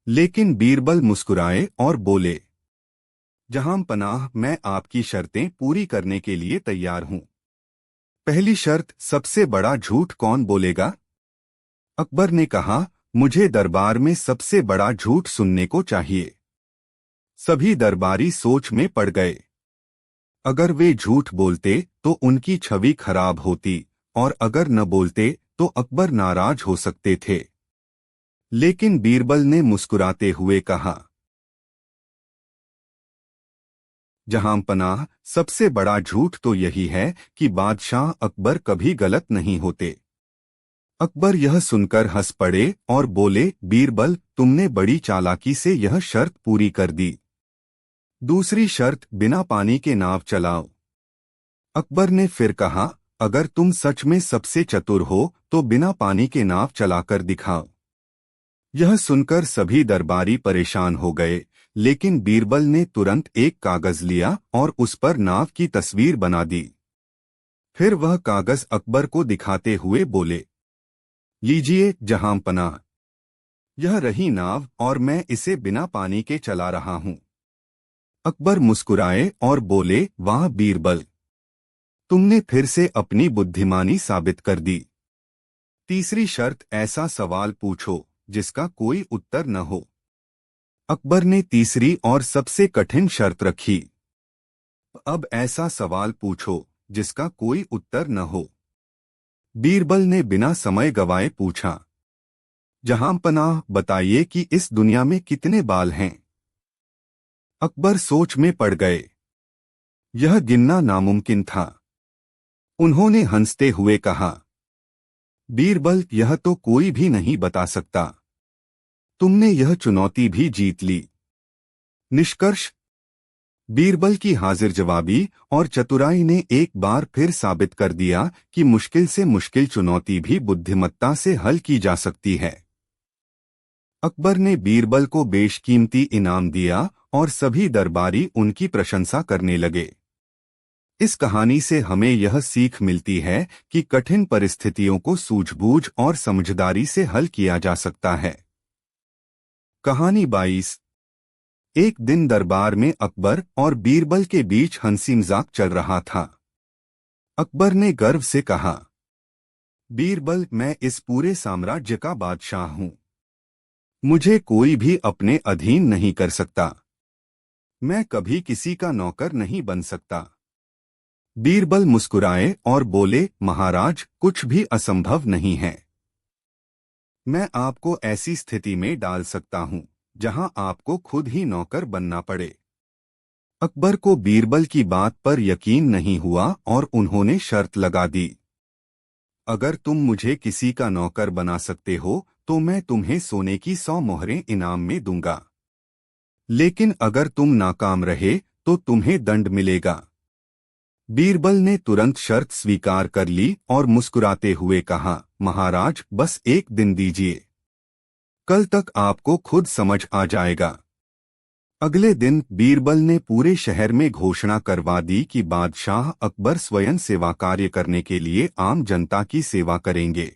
लेकिन बीरबल मुस्कुराए और बोले, जहां पनाह, मैं आपकी शर्तें पूरी करने के लिए तैयार हूं। पहली शर्त, सबसे बड़ा झूठ कौन बोलेगा? अकबर ने कहा, मुझे दरबार में सबसे बड़ा झूठ सुनने को चाहिए। सभी दरबारी सोच में पड़ गए। अगर वे झूठ बोलते तो उनकी छवि खराब होती और अगर न बोलते तो अकबर नाराज हो सकते थे। लेकिन बीरबल ने मुस्कुराते हुए कहा, जहां पनाह, सबसे बड़ा झूठ तो यही है कि बादशाह अकबर कभी गलत नहीं होते। अकबर यह सुनकर हंस पड़े और बोले, बीरबल, तुमने बड़ी चालाकी से यह शर्त पूरी कर दी। दूसरी शर्त, बिना पानी के नाव चलाओ। अकबर ने फिर कहा, अगर तुम सच में सबसे चतुर हो तो बिना पानी के नाव चलाकर दिखाओ। यह सुनकर सभी दरबारी परेशान हो गए, लेकिन बीरबल ने तुरंत एक कागज लिया और उस पर नाव की तस्वीर बना दी। फिर वह कागज अकबर को दिखाते हुए बोले, लीजिए जहां पनाह, यह रही नाव और मैं इसे बिना पानी के चला रहा हूं। अकबर मुस्कुराए और बोले, वाह बीरबल, तुमने फिर से अपनी बुद्धिमानी साबित कर दी। तीसरी शर्त, ऐसा सवाल पूछो जिसका कोई उत्तर न हो। अकबर ने तीसरी और सबसे कठिन शर्त रखी, अब ऐसा सवाल पूछो जिसका कोई उत्तर न हो। बीरबल ने बिना समय गवाए पूछा, जहां पनाह, बताइए कि इस दुनिया में कितने बाल हैं? अकबर सोच में पड़ गए। यह गिनना नामुमकिन था। उन्होंने हंसते हुए कहा, बीरबल, यह तो कोई भी नहीं बता सकता। तुमने यह चुनौती भी जीत ली। निष्कर्ष, बीरबल की हाजिर जवाबी और चतुराई ने एक बार फिर साबित कर दिया कि मुश्किल से मुश्किल चुनौती भी बुद्धिमत्ता से हल की जा सकती है। अकबर ने बीरबल को बेशकीमती इनाम दिया और सभी दरबारी उनकी प्रशंसा करने लगे। इस कहानी से हमें यह सीख मिलती है कि कठिन परिस्थितियों को सूझबूझ और समझदारी से हल किया जा सकता है। कहानी 22। एक दिन दरबार में अकबर और बीरबल के बीच हंसी मजाक चल रहा था। अकबर ने गर्व से कहा, बीरबल, मैं इस पूरे साम्राज्य का बादशाह हूं। मुझे कोई भी अपने अधीन नहीं कर सकता। मैं कभी किसी का नौकर नहीं बन सकता। बीरबल मुस्कुराए और बोले, महाराज, कुछ भी असंभव नहीं है। मैं आपको ऐसी स्थिति में डाल सकता हूं जहां आपको खुद ही नौकर बनना पड़े। अकबर को बीरबल की बात पर यकीन नहीं हुआ और उन्होंने शर्त लगा दी, अगर तुम मुझे किसी का नौकर बना सकते हो तो मैं तुम्हें सोने की 100 मोहरें इनाम में दूंगा, लेकिन अगर तुम नाकाम रहे तो तुम्हें दंड मिलेगा। बीरबल ने तुरंत शर्त स्वीकार कर ली और मुस्कुराते हुए कहा, महाराज बस एक दिन दीजिए, कल तक आपको खुद समझ आ जाएगा। अगले दिन बीरबल ने पूरे शहर में घोषणा करवा दी कि बादशाह अकबर स्वयं सेवा कार्य करने के लिए आम जनता की सेवा करेंगे।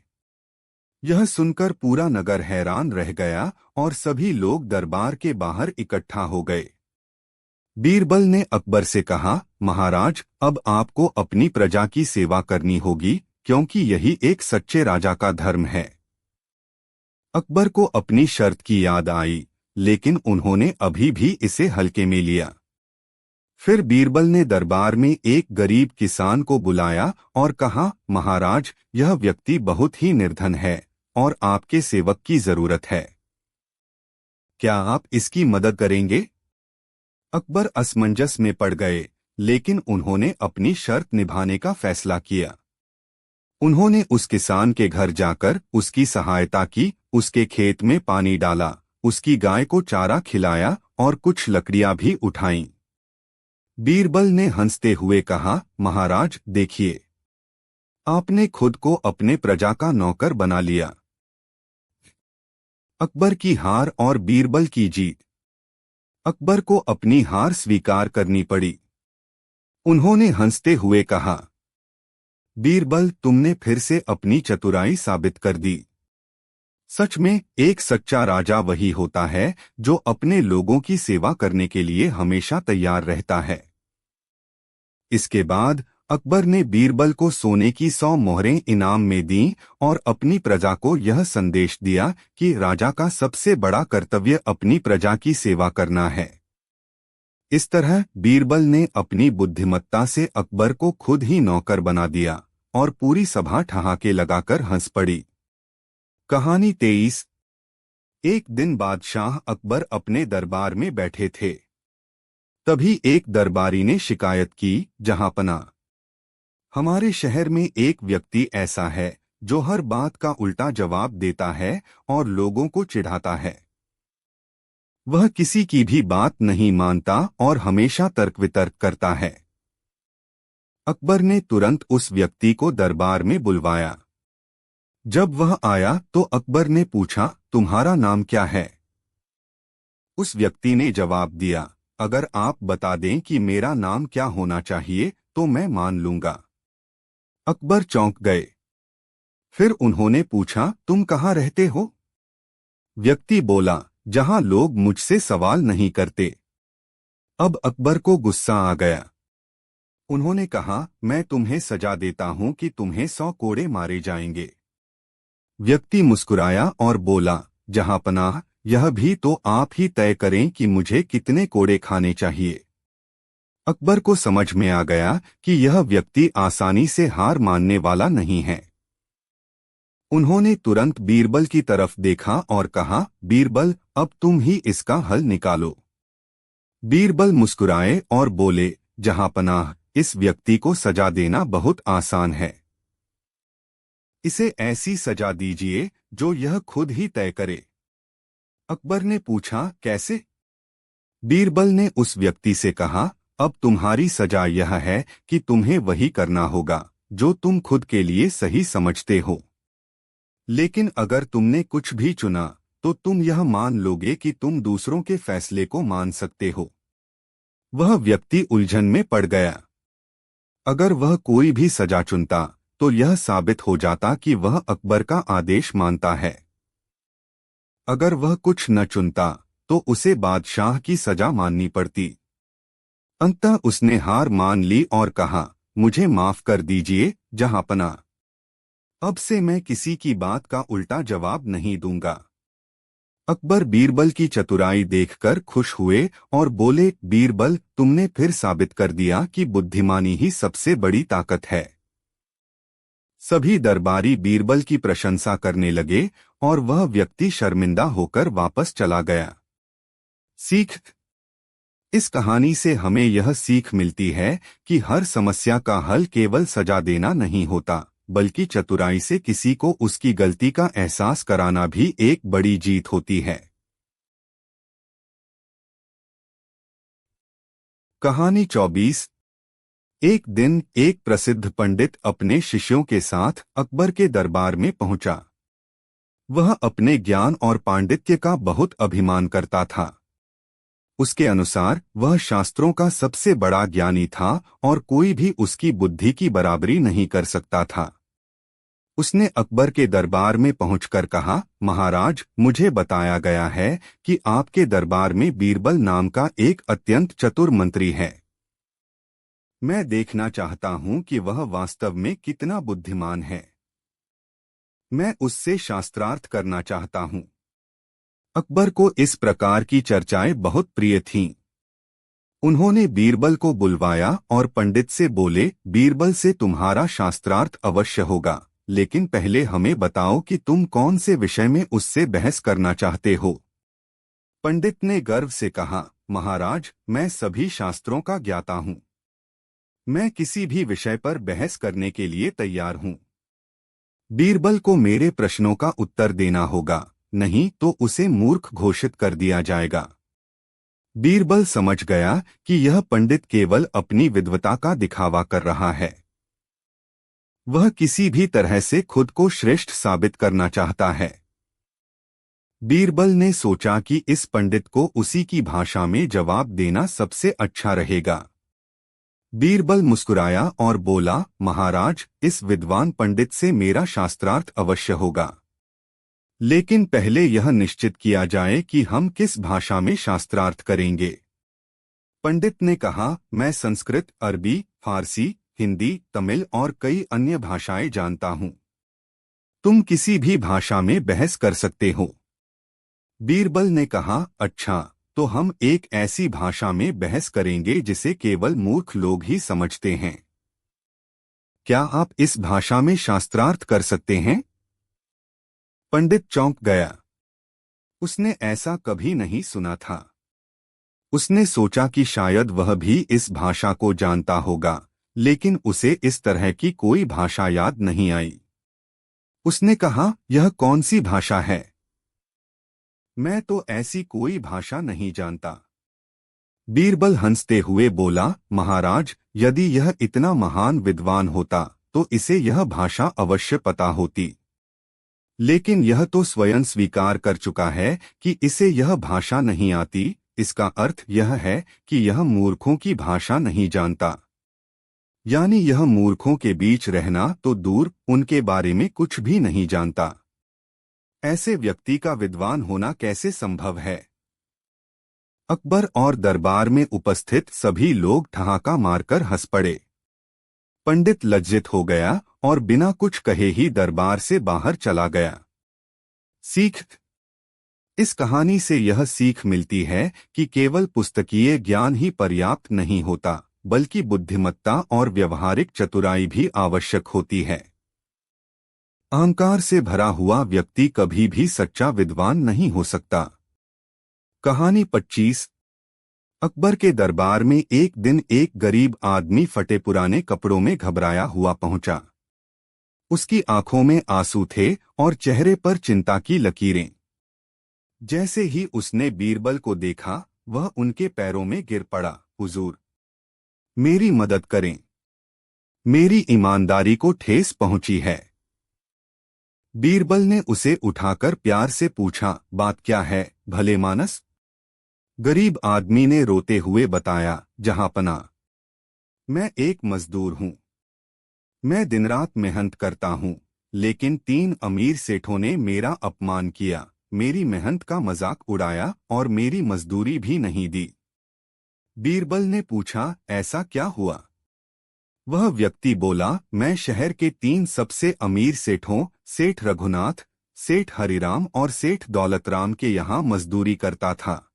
यह सुनकर पूरा नगर हैरान रह गया और सभी लोग दरबार के बाहर इकट्ठा हो गए। बीरबल ने अकबर से कहा, महाराज अब आपको अपनी प्रजा की सेवा करनी होगी, क्योंकि यही एक सच्चे राजा का धर्म है। अकबर को अपनी शर्त की याद आई, लेकिन उन्होंने अभी भी इसे हल्के में लिया। फिर बीरबल ने दरबार में एक गरीब किसान को बुलाया और कहा, महाराज यह व्यक्ति बहुत ही निर्धन है और आपके सेवक की जरूरत है, क्या आप इसकी मदद करेंगे? अकबर असमंजस में पड़ गए, लेकिन उन्होंने अपनी शर्त निभाने का फैसला किया। उन्होंने उस किसान के घर जाकर उसकी सहायता की, उसके खेत में पानी डाला, उसकी गाय को चारा खिलाया और कुछ लकड़ियां भी उठाईं। बीरबल ने हंसते हुए कहा, महाराज देखिए, आपने खुद को अपने प्रजा का नौकर बना लिया। अकबर की हार और बीरबल की जीत। अकबर को अपनी हार स्वीकार करनी पड़ी। उन्होंने हंसते हुए कहा, बीरबल तुमने फिर से अपनी चतुराई साबित कर दी। सच में एक सच्चा राजा वही होता है जो अपने लोगों की सेवा करने के लिए हमेशा तैयार रहता है। इसके बाद अकबर ने बीरबल को सोने की 100 मोहरें इनाम में दीं और अपनी प्रजा को यह संदेश दिया कि राजा का सबसे बड़ा कर्तव्य अपनी प्रजा की सेवा करना है। इस तरह बीरबल ने अपनी बुद्धिमत्ता से अकबर को खुद ही नौकर बना दिया और पूरी सभा ठहाके लगाकर हंस पड़ी। कहानी 23। एक दिन बादशाह अकबर अपने दरबार में बैठे थे। तभी एक दरबारी ने शिकायत की, जहांपनाह, हमारे शहर में एक व्यक्ति ऐसा है जो हर बात का उल्टा जवाब देता है और लोगों को चिढ़ाता है। वह किसी की भी बात नहीं मानता और हमेशा तर्क वितर्क करता है। अकबर ने तुरंत उस व्यक्ति को दरबार में बुलवाया। जब वह आया तो अकबर ने पूछा, तुम्हारा नाम क्या है? उस व्यक्ति ने जवाब दिया, अगर आप बता दें कि मेरा नाम क्या होना चाहिए तो मैं मान लूंगा। अकबर चौंक गए। फिर उन्होंने पूछा, तुम कहाँ रहते हो? व्यक्ति बोला, जहां लोग मुझसे सवाल नहीं करते। अब अकबर को गुस्सा आ गया। उन्होंने कहा, मैं तुम्हें सजा देता हूं कि तुम्हें 100 कोड़े मारे जाएंगे। व्यक्ति मुस्कुराया और बोला, जहांपनाह, यह भी तो आप ही तय करें कि मुझे कितने कोड़े खाने चाहिए। अकबर को समझ में आ गया कि यह व्यक्ति आसानी से हार मानने वाला नहीं है। उन्होंने तुरंत बीरबल की तरफ देखा और कहा, बीरबल अब तुम ही इसका हल निकालो। बीरबल मुस्कुराए और बोले, जहांपनाह, इस व्यक्ति को सजा देना बहुत आसान है। इसे ऐसी सजा दीजिए जो यह खुद ही तय करे। अकबर ने पूछा, कैसे? बीरबल ने उस व्यक्ति से कहा, अब तुम्हारी सजा यह है कि तुम्हें वही करना होगा जो तुम खुद के लिए सही समझते हो। लेकिन अगर तुमने कुछ भी चुना तो तुम यह मान लोगे कि तुम दूसरों के फैसले को मान सकते हो। वह व्यक्ति उलझन में पड़ गया। अगर वह कोई भी सजा चुनता तो यह साबित हो जाता कि वह अकबर का आदेश मानता है। अगर वह कुछ न चुनता तो उसे बादशाह की सजा माननी पड़ती। अंततः उसने हार मान ली और कहा, मुझे माफ कर दीजिए जहांपनाह, अब से मैं किसी की बात का उल्टा जवाब नहीं दूंगा। अकबर बीरबल की चतुराई देखकर खुश हुए और बोले, बीरबल तुमने फिर साबित कर दिया कि बुद्धिमानी ही सबसे बड़ी ताकत है। सभी दरबारी बीरबल की प्रशंसा करने लगे और वह व्यक्ति शर्मिंदा होकर वापस चला गया। सीख। इस कहानी से हमें यह सीख मिलती है कि हर समस्या का हल केवल सजा देना नहीं होता, बल्कि चतुराई से किसी को उसकी गलती का एहसास कराना भी एक बड़ी जीत होती है। कहानी 24। एक दिन एक प्रसिद्ध पंडित अपने शिष्यों के साथ अकबर के दरबार में पहुंचा। वह अपने ज्ञान और पांडित्य का बहुत अभिमान करता था। उसके अनुसार वह शास्त्रों का सबसे बड़ा ज्ञानी था और कोई भी उसकी बुद्धि की बराबरी नहीं कर सकता था। उसने अकबर के दरबार में पहुंचकर कहा, महाराज, मुझे बताया गया है कि आपके दरबार में बीरबल नाम का एक अत्यंत चतुर मंत्री है। मैं देखना चाहता हूं कि वह वास्तव में कितना बुद्धिमान है। मैं उससे शास्त्रार्थ करना चाहता हूं। अकबर को इस प्रकार की चर्चाएं बहुत प्रिय थीं। उन्होंने बीरबल को बुलवाया और पंडित से बोले, बीरबल से तुम्हारा शास्त्रार्थ अवश्य होगा, लेकिन पहले हमें बताओ कि तुम कौन से विषय में उससे बहस करना चाहते हो। पंडित ने गर्व से कहा, महाराज, मैं सभी शास्त्रों का ज्ञाता हूं। मैं किसी भी विषय पर बहस करने के लिए तैयार हूं। बीरबल को मेरे प्रश्नों का उत्तर देना होगा, नहीं तो उसे मूर्ख घोषित कर दिया जाएगा। बीरबल समझ गया कि यह पंडित केवल अपनी विद्वता का दिखावा कर रहा है। वह किसी भी तरह से खुद को श्रेष्ठ साबित करना चाहता है। बीरबल ने सोचा कि इस पंडित को उसी की भाषा में जवाब देना सबसे अच्छा रहेगा। बीरबल मुस्कुराया और बोला, महाराज, इस विद्वान पंडित से मेरा शास्त्रार्थ अवश्य होगा, लेकिन पहले यह निश्चित किया जाए कि हम किस भाषा में शास्त्रार्थ करेंगे। पंडित ने कहा, मैं संस्कृत, अरबी, फारसी, हिंदी, तमिल और कई अन्य भाषाएं जानता हूं। तुम किसी भी भाषा में बहस कर सकते हो। बीरबल ने कहा, अच्छा, तो हम एक ऐसी भाषा में बहस करेंगे जिसे केवल मूर्ख लोग ही समझते हैं। क्या आप इस भाषा में शास्त्रार्थ कर सकते हैं? पंडित चौंक गया। उसने ऐसा कभी नहीं सुना था। उसने सोचा कि शायद वह भी इस भाषा को जानता होगा, लेकिन उसे इस तरह की कोई भाषा याद नहीं आई। उसने कहा, यह कौन सी भाषा है? मैं तो ऐसी कोई भाषा नहीं जानता। बीरबल हंसते हुए बोला, महाराज, यदि यह इतना महान विद्वान होता तो इसे यह भाषा अवश्य पता होती। लेकिन यह तो स्वयं स्वीकार कर चुका है कि इसे यह भाषा नहीं आती। इसका अर्थ यह है कि यह मूर्खों की भाषा नहीं जानता। यानी यह मूर्खों के बीच रहना तो दूर, उनके बारे में कुछ भी नहीं जानता। ऐसे व्यक्ति का विद्वान होना कैसे संभव है? अकबर और दरबार में उपस्थित सभी लोग ठहाका मारकर हंस पड़े। पंडित लज्जित हो गया और बिना कुछ कहे ही दरबार से बाहर चला गया। सीख। इस कहानी से यह सीख मिलती है कि केवल पुस्तकीय ज्ञान ही पर्याप्त नहीं होता, बल्कि बुद्धिमत्ता और व्यवहारिक चतुराई भी आवश्यक होती है। अहंकार से भरा हुआ व्यक्ति कभी भी सच्चा विद्वान नहीं हो सकता। कहानी 25। अकबर के दरबार में एक दिन एक गरीब आदमी फटे पुराने कपड़ों में घबराया हुआ पहुंचा। उसकी आंखों में आंसू थे और चेहरे पर चिंता की लकीरें। जैसे ही उसने बीरबल को देखा, वह उनके पैरों में गिर पड़ा। हुजूर, मेरी मदद करें। मेरी ईमानदारी को ठेस पहुंची है। बीरबल ने उसे उठाकर प्यार से पूछा, बात क्या है भले मानस? गरीब आदमी ने रोते हुए बताया, जहांपना, मैं एक मजदूर हूं। मैं दिन रात मेहनत करता हूं, लेकिन 3 अमीर सेठों ने मेरा अपमान किया, मेरी मेहनत का मजाक उड़ाया और मेरी मजदूरी भी नहीं दी। बीरबल ने पूछा, ऐसा क्या हुआ? वह व्यक्ति बोला, मैं शहर के 3 सबसे अमीर सेठों, सेठ रघुनाथ, सेठ हरिराम और सेठ दौलतराम के यहाँ मजदूरी करता था।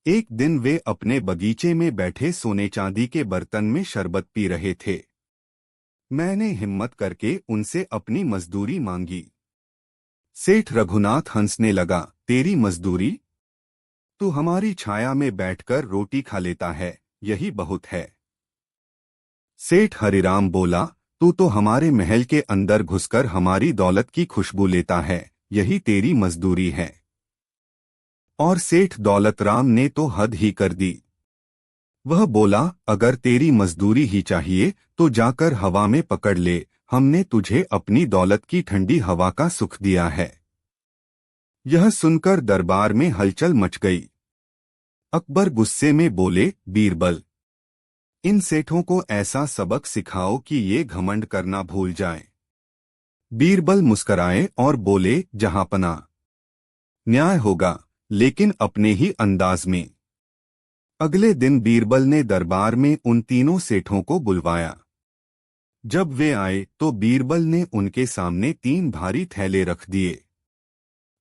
एक दिन वे अपने बगीचे में बैठे सोने चांदी के बर्तन में शरबत पी रहे थे। मैंने हिम्मत करके उनसे अपनी मजदूरी मांगी। सेठ रघुनाथ हंसने लगा, तेरी मजदूरी? तू हमारी छाया में बैठकर रोटी खा लेता है, यही बहुत है। सेठ हरिराम बोला, तू तो हमारे महल के अंदर घुसकर हमारी दौलत की खुशबू लेता है, यही तेरी मजदूरी है। और सेठ दौलतराम ने तो हद ही कर दी। वह बोला, अगर तेरी मजदूरी ही चाहिए तो जाकर हवा में पकड़ ले, हमने तुझे अपनी दौलत की ठंडी हवा का सुख दिया है। यह सुनकर दरबार में हलचल मच गई। अकबर गुस्से में बोले, बीरबल, इन सेठों को ऐसा सबक सिखाओ कि ये घमंड करना भूल जाएं। बीरबल मुस्कराए और बोले, जहांपना, न्याय होगा, लेकिन अपने ही अंदाज में। अगले दिन बीरबल ने दरबार में उन तीनों सेठों को बुलवाया। जब वे आए तो बीरबल ने उनके सामने 3 भारी थैले रख दिए।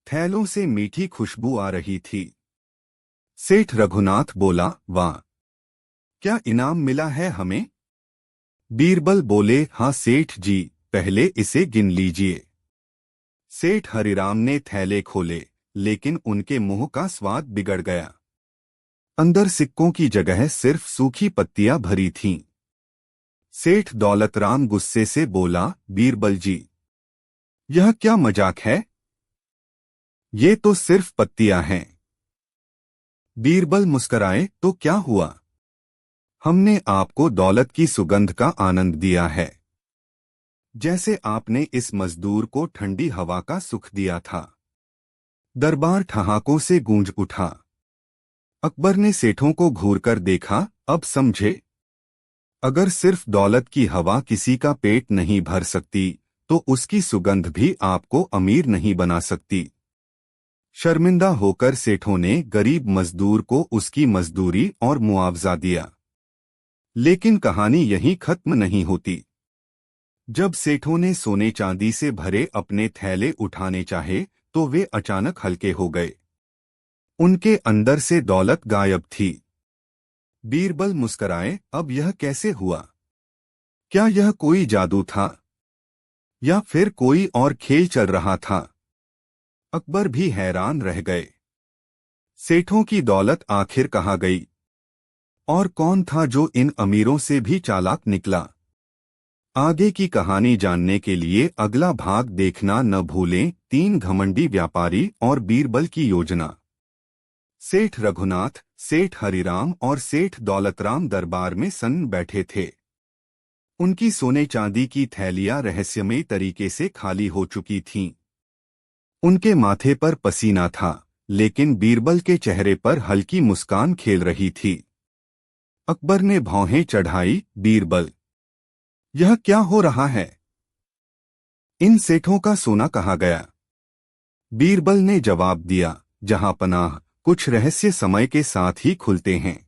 थैलों से मीठी खुशबू आ रही थी। सेठ रघुनाथ बोला, वाह, क्या इनाम मिला है हमें? बीरबल बोले, हाँ सेठ जी, पहले इसे गिन लीजिए। सेठ हरिराम ने थैले खोले, लेकिन उनके मुंह का स्वाद बिगड़ गया। अंदर सिक्कों की जगह सिर्फ सूखी पत्तियां भरी थीं। सेठ दौलतराम गुस्से से बोला, बीरबल जी, यह क्या मजाक है? ये तो सिर्फ पत्तियां हैं। बीरबल मुस्कराए, तो क्या हुआ? हमने आपको दौलत की सुगंध का आनंद दिया है, जैसे आपने इस मजदूर को ठंडी हवा का सुख दिया था। दरबार ठहाकों से गूंज उठा। अकबर ने सेठों को घूरकर देखा, अब समझे, अगर सिर्फ दौलत की हवा किसी का पेट नहीं भर सकती तो उसकी सुगंध भी आपको अमीर नहीं बना सकती। शर्मिंदा होकर सेठों ने गरीब मजदूर को उसकी मजदूरी और मुआवजा दिया। लेकिन कहानी यहीं खत्म नहीं होती। जब सेठों ने सोने चांदी से भरे अपने थैले उठाने चाहे तो वे अचानक हल्के हो गए। उनके अंदर से दौलत गायब थी। बीरबल मुस्कराए, अब यह कैसे हुआ? क्या यह कोई जादू था या फिर कोई और खेल चल रहा था? अकबर भी हैरान रह गए। सेठों की दौलत आखिर कहाँ गई? और कौन था जो इन अमीरों से भी चालाक निकला? आगे की कहानी जानने के लिए अगला भाग देखना न भूलें। 3 घमंडी व्यापारी और बीरबल की योजना। सेठ रघुनाथ, सेठ हरिराम और सेठ दौलतराम दरबार में सन्न बैठे थे। उनकी सोने चांदी की थैलियां रहस्यमयी तरीके से खाली हो चुकी थीं। उनके माथे पर पसीना था, लेकिन बीरबल के चेहरे पर हल्की मुस्कान खेल रही थी। अकबर ने भौहें चढ़ाई, बीरबल, यह क्या हो रहा है? इन सेठों का सोना कहाँ गया? बीरबल ने जवाब दिया, जहांपनाह, कुछ रहस्य समय के साथ ही खुलते हैं।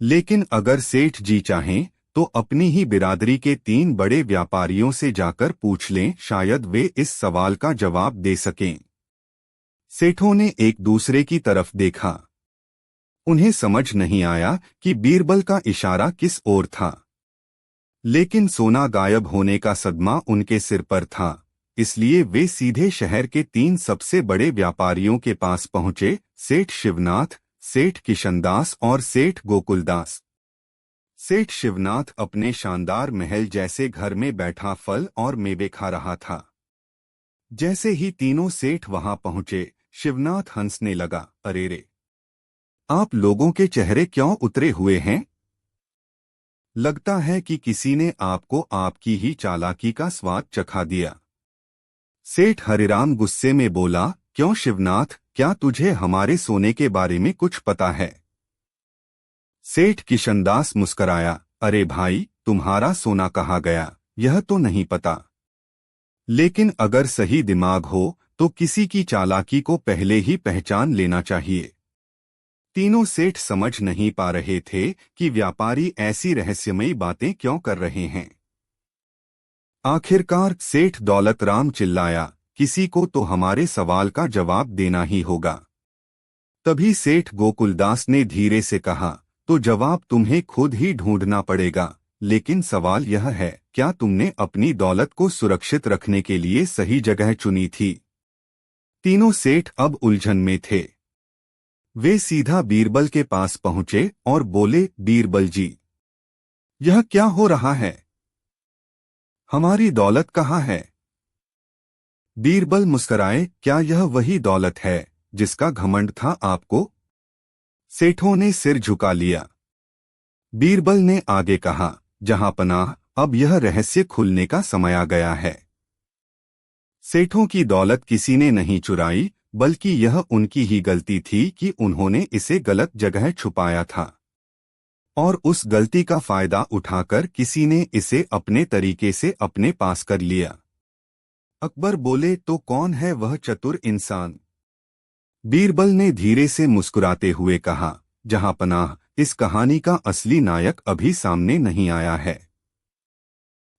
लेकिन अगर सेठ जी चाहें तो अपनी ही बिरादरी के 3 बड़े व्यापारियों से जाकर पूछ लें, शायद वे इस सवाल का जवाब दे सकें। सेठों ने एक दूसरे की तरफ देखा। उन्हें समझ नहीं आया कि बीरबल का इशारा किस ओर था। लेकिन सोना गायब होने का सदमा उनके सिर पर था, इसलिए वे सीधे शहर के 3 सबसे बड़े व्यापारियों के पास पहुंचे, सेठ शिवनाथ, सेठ किशनदास और सेठ गोकुलदास। सेठ शिवनाथ अपने शानदार महल जैसे घर में बैठा फल और मेवे खा रहा था। जैसे ही तीनों सेठ वहां पहुंचे, शिवनाथ हंसने लगा, अरे रे, आप लोगों के चेहरे क्यों उतरे हुए हैं? लगता है कि किसी ने आपको आपकी ही चालाकी का स्वाद चखा दिया। सेठ हरिराम गुस्से में बोला, क्यों शिवनाथ, क्या तुझे हमारे सोने के बारे में कुछ पता है? सेठ किशनदास मुस्कराया, अरे भाई, तुम्हारा सोना कहाँ गया, यह तो नहीं पता। लेकिन अगर सही दिमाग हो तो किसी की चालाकी को पहले ही पहचान लेना चाहिए। तीनों सेठ समझ नहीं पा रहे थे कि व्यापारी ऐसी रहस्यमयी बातें क्यों कर रहे हैं। आखिरकार सेठ दौलतराम चिल्लाया, किसी को तो हमारे सवाल का जवाब देना ही होगा। तभी सेठ गोकुलदास ने धीरे से कहा, तो जवाब तुम्हें खुद ही ढूंढना पड़ेगा, लेकिन सवाल यह है, क्या तुमने अपनी दौलत को सुरक्षित रखने के लिए सही जगह चुनी थी? तीनों सेठ अब उलझन में थे। वे सीधा बीरबल के पास पहुंचे और बोले, बीरबल जी, यह क्या हो रहा है? हमारी दौलत कहाँ है? बीरबल मुस्कराए, क्या यह वही दौलत है जिसका घमंड था आपको? सेठों ने सिर झुका लिया। बीरबल ने आगे कहा, जहांपनाह, अब यह रहस्य खुलने का समय आ गया है। सेठों की दौलत किसी ने नहीं चुराई, बल्कि यह उनकी ही गलती थी कि उन्होंने इसे गलत जगह छुपाया था, और उस गलती का फायदा उठाकर किसी ने इसे अपने तरीके से अपने पास कर लिया। अकबर बोले, तो कौन है वह चतुर इंसान? बीरबल ने धीरे से मुस्कुराते हुए कहा, जहांपनाह, इस कहानी का असली नायक अभी सामने नहीं आया है।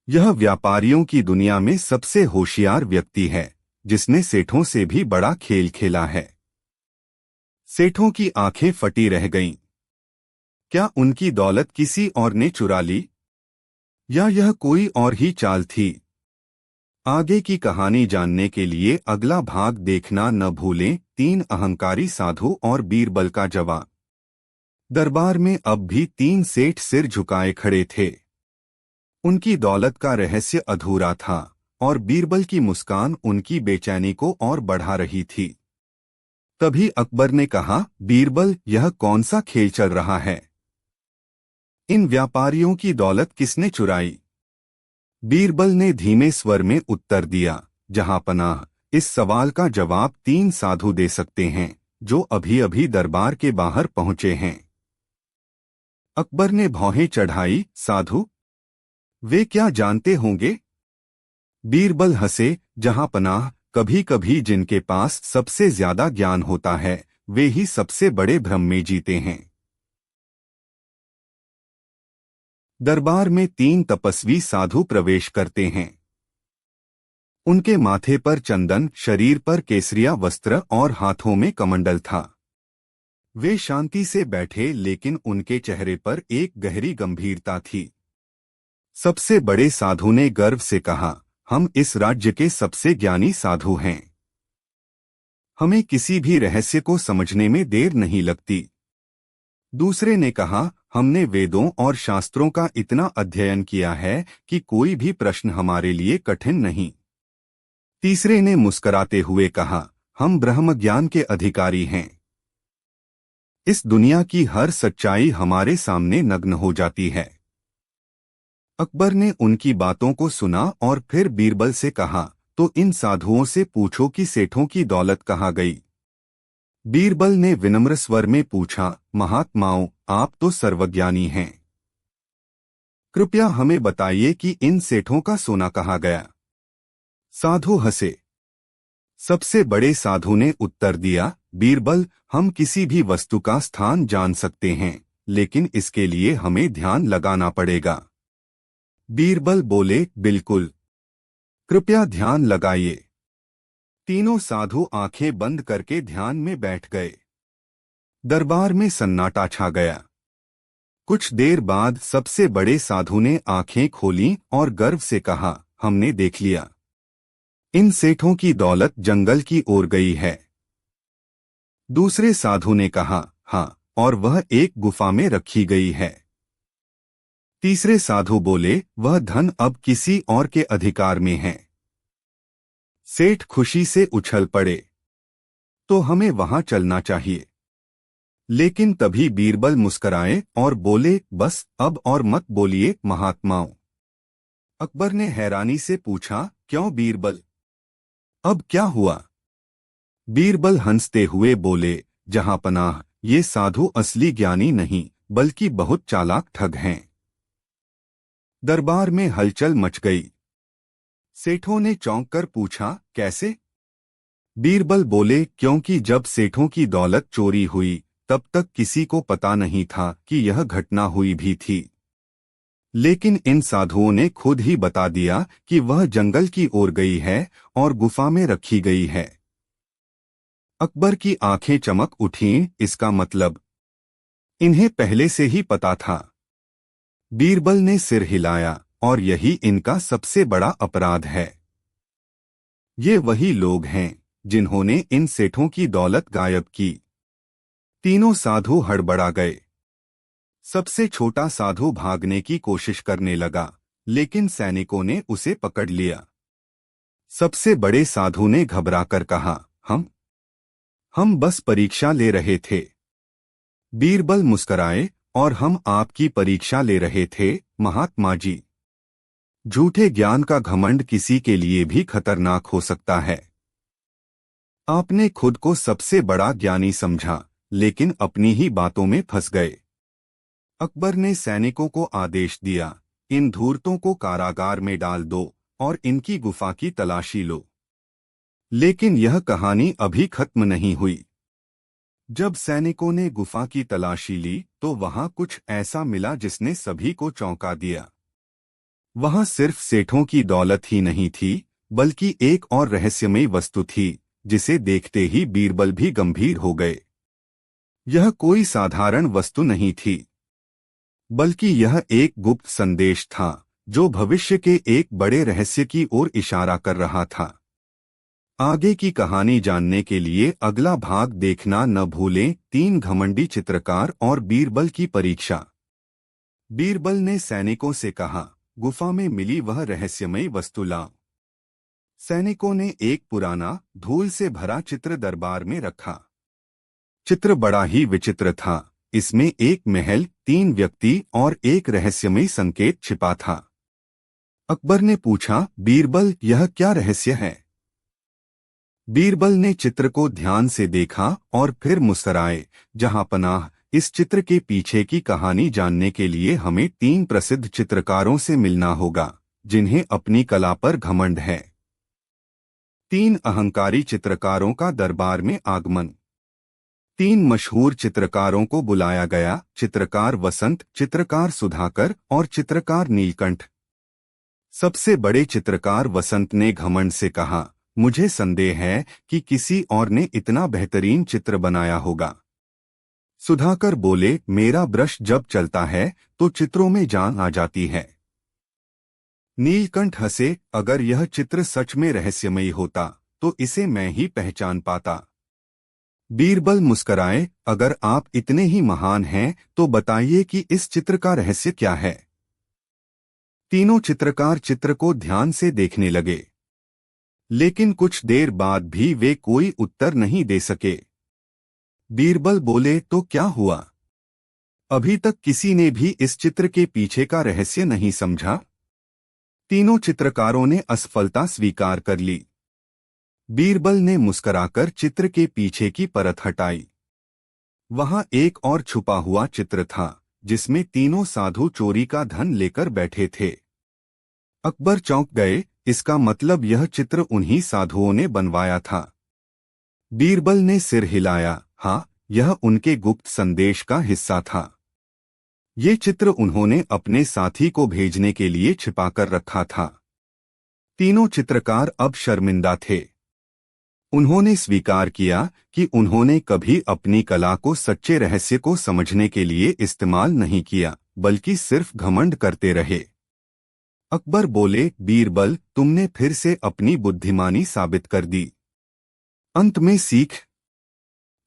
यह व्यापारियों की दुनिया में सबसे होशियार व्यक्ति है, जिसने सेठों से भी बड़ा खेल खेला है। सेठों की आंखें फटी रह गईं। क्या उनकी दौलत किसी और ने चुरा ली, या यह कोई और ही चाल थी? आगे की कहानी जानने के लिए अगला भाग देखना न भूलें। 3 अहंकारी साधु और बीरबल का जवाब। दरबार में अब भी 3 सेठ सिर झुकाए खड़े थे। उनकी दौलत का रहस्य अधूरा था, और बीरबल की मुस्कान उनकी बेचैनी को और बढ़ा रही थी। तभी अकबर ने कहा, बीरबल, यह कौन सा खेल चल रहा है? इन व्यापारियों की दौलत किसने चुराई? बीरबल ने धीमे स्वर में उत्तर दिया, जहांपनाह, इस सवाल का जवाब 3 साधु दे सकते हैं, जो अभी अभी दरबार के बाहर पहुंचे हैं। अकबर ने भौहें चढ़ाई, साधु? वे क्या जानते होंगे? बीरबल हंसे, जहांपनाह, कभी कभी जिनके पास सबसे ज्यादा ज्ञान होता है, वे ही सबसे बड़े भ्रम में जीते हैं। दरबार में 3 तपस्वी साधु प्रवेश करते हैं। उनके माथे पर चंदन, शरीर पर केसरिया वस्त्र और हाथों में कमंडल था। वे शांति से बैठे, लेकिन उनके चेहरे पर एक गहरी गंभीरता थी। सबसे बड़े साधु ने गर्व से कहा, हम इस राज्य के सबसे ज्ञानी साधु हैं। हमें किसी भी रहस्य को समझने में देर नहीं लगती। दूसरे ने कहा, हमने वेदों और शास्त्रों का इतना अध्ययन किया है कि कोई भी प्रश्न हमारे लिए कठिन नहीं। तीसरे ने मुस्कराते हुए कहा, हम ब्रह्म ज्ञान के अधिकारी हैं। इस दुनिया की हर सच्चाई हमारे सामने नग्न हो जाती है। अकबर ने उनकी बातों को सुना और फिर बीरबल से कहा, तो इन साधुओं से पूछो कि सेठों की दौलत कहाँ गई। बीरबल ने विनम्र स्वर में पूछा, महात्माओं, आप तो सर्वज्ञानी हैं। कृपया हमें बताइए कि इन सेठों का सोना कहाँ गया। साधु हंसे। सबसे बड़े साधु ने उत्तर दिया, बीरबल, हम किसी भी वस्तु का स्थान जान सकते हैं, लेकिन इसके लिए हमें ध्यान लगाना पड़ेगा। बीरबल बोले, बिल्कुल। कृपया ध्यान लगाइए। तीनों साधु आंखें बंद करके ध्यान में बैठ गए। दरबार में सन्नाटा छा गया। कुछ देर बाद सबसे बड़े साधु ने आंखें खोलीं और गर्व से कहा, हमने देख लिया। इन सेठों की दौलत जंगल की ओर गई है। दूसरे साधु ने कहा, हाँ, और वह एक गुफा में रखी गई है। तीसरे साधु बोले, वह धन अब किसी और के अधिकार में है। सेठ खुशी से उछल पड़े। तो हमें वहां चलना चाहिए। लेकिन तभी बीरबल मुस्कराए और बोले, बस अब और मत बोलिए महात्माओं। अकबर ने हैरानी से पूछा, क्यों बीरबल? अब क्या हुआ? बीरबल हंसते हुए बोले, जहांपनाह, ये साधु असली ज्ञानी नहीं, बल्कि बहुत चालाक ठग हैं। दरबार में हलचल मच गई। सेठों ने चौंक कर पूछा, कैसे? बीरबल बोले, क्योंकि जब सेठों की दौलत चोरी हुई, तब तक किसी को पता नहीं था कि यह घटना हुई भी थी। लेकिन इन साधुओं ने खुद ही बता दिया कि वह जंगल की ओर गई है और गुफा में रखी गई है। अकबर की आंखें चमक उठीं, इसका मतलब इन्हें पहले से ही पता था। बीरबल ने सिर हिलाया, और यही इनका सबसे बड़ा अपराध है। ये वही लोग हैं जिन्होंने इन सेठों की दौलत गायब की। तीनों साधु हड़बड़ा गए। सबसे छोटा साधु भागने की कोशिश करने लगा, लेकिन सैनिकों ने उसे पकड़ लिया। सबसे बड़े साधु ने घबराकर कहा, हम बस परीक्षा ले रहे थे। बीरबल मुस्कराए, और हम आपकी परीक्षा ले रहे थे, महात्मा जी। झूठे ज्ञान का घमंड किसी के लिए भी खतरनाक हो सकता है। आपने खुद को सबसे बड़ा ज्ञानी समझा, लेकिन अपनी ही बातों में फंस गए। अकबर ने सैनिकों को आदेश दिया, इन धूर्तों को कारागार में डाल दो और इनकी गुफा की तलाशी लो। लेकिन यह कहानी अभी खत्म नहीं हुई। जब सैनिकों ने गुफा की तलाशी ली तो वहां कुछ ऐसा मिला जिसने सभी को चौंका दिया। वहां सिर्फ सेठों की दौलत ही नहीं थी, बल्कि एक और रहस्यमयी वस्तु थी, जिसे देखते ही बीरबल भी गंभीर हो गए। यह कोई साधारण वस्तु नहीं थी, बल्कि यह एक गुप्त संदेश था, जो भविष्य के एक बड़े रहस्य की ओर इशारा कर रहा था। आगे की कहानी जानने के लिए अगला भाग देखना न भूलें। 3 घमंडी चित्रकार और बीरबल की परीक्षा। बीरबल ने सैनिकों से कहा, गुफा में मिली वह रहस्यमयी वस्तु लाओ। सैनिकों ने एक पुराना, धूल से भरा चित्र दरबार में रखा। चित्र बड़ा ही विचित्र था। इसमें एक महल, 3 व्यक्ति और एक रहस्यमयी संकेत छिपा था। अकबर ने पूछा, बीरबल, यह क्या रहस्य है? बीरबल ने चित्र को ध्यान से देखा और फिर मुस्कुराए, जहांपनाह, इस चित्र के पीछे की कहानी जानने के लिए हमें 3 प्रसिद्ध चित्रकारों से मिलना होगा, जिन्हें अपनी कला पर घमंड है। 3 अहंकारी चित्रकारों का दरबार में आगमन। 3 मशहूर चित्रकारों को बुलाया गया, चित्रकार वसंत, चित्रकार सुधाकर और चित्रकार नीलकंठ। सबसे बड़े चित्रकार वसंत ने घमंड से कहा, मुझे संदेह है कि किसी और ने इतना बेहतरीन चित्र बनाया होगा। सुधाकर बोले, मेरा ब्रश जब चलता है तो चित्रों में जान आ जाती है। नीलकंठ हंसे, अगर यह चित्र सच में रहस्यमयी होता तो इसे मैं ही पहचान पाता। बीरबल मुस्कराए, अगर आप इतने ही महान हैं तो बताइए कि इस चित्र का रहस्य क्या है। तीनों चित्रकार चित्र को ध्यान से देखने लगे, लेकिन कुछ देर बाद भी वे कोई उत्तर नहीं दे सके। बीरबल बोले, तो क्या हुआ? अभी तक किसी ने भी इस चित्र के पीछे का रहस्य नहीं समझा। तीनों चित्रकारों ने असफलता स्वीकार कर ली। बीरबल ने मुस्कुराकर चित्र के पीछे की परत हटाई। वहां एक और छुपा हुआ चित्र था, जिसमें तीनों साधु चोरी का धन लेकर बैठे थे। अकबर चौंक गए, इसका मतलब यह चित्र उन्हीं साधुओं ने बनवाया था। बीरबल ने सिर हिलाया, हाँ, यह उनके गुप्त संदेश का हिस्सा था। ये चित्र उन्होंने अपने साथी को भेजने के लिए छिपाकर रखा था। तीनों चित्रकार अब शर्मिंदा थे। उन्होंने स्वीकार किया कि उन्होंने कभी अपनी कला को सच्चे रहस्य को समझने के लिए इस्तेमाल नहीं किया, बल्कि सिर्फ घमंड करते रहे। अकबर बोले, बीरबल, तुमने फिर से अपनी बुद्धिमानी साबित कर दी। अंत में सीख।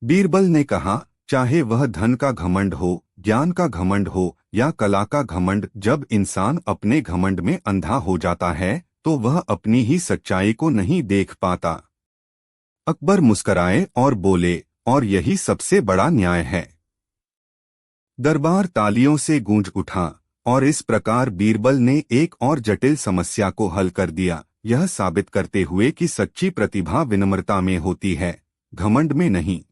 बीरबल ने कहा, चाहे वह धन का घमंड हो, ज्ञान का घमंड हो या कला का घमंड, जब इंसान अपने घमंड में अंधा हो जाता है तो वह अपनी ही सच्चाई को नहीं देख पाता। अकबर मुस्कराए और बोले, और यही सबसे बड़ा न्याय है। दरबार तालियों से गूंज उठा, और इस प्रकार बीरबल ने एक और जटिल समस्या को हल कर दिया, यह साबित करते हुए कि सच्ची प्रतिभा विनम्रता में होती है, घमंड में नहीं।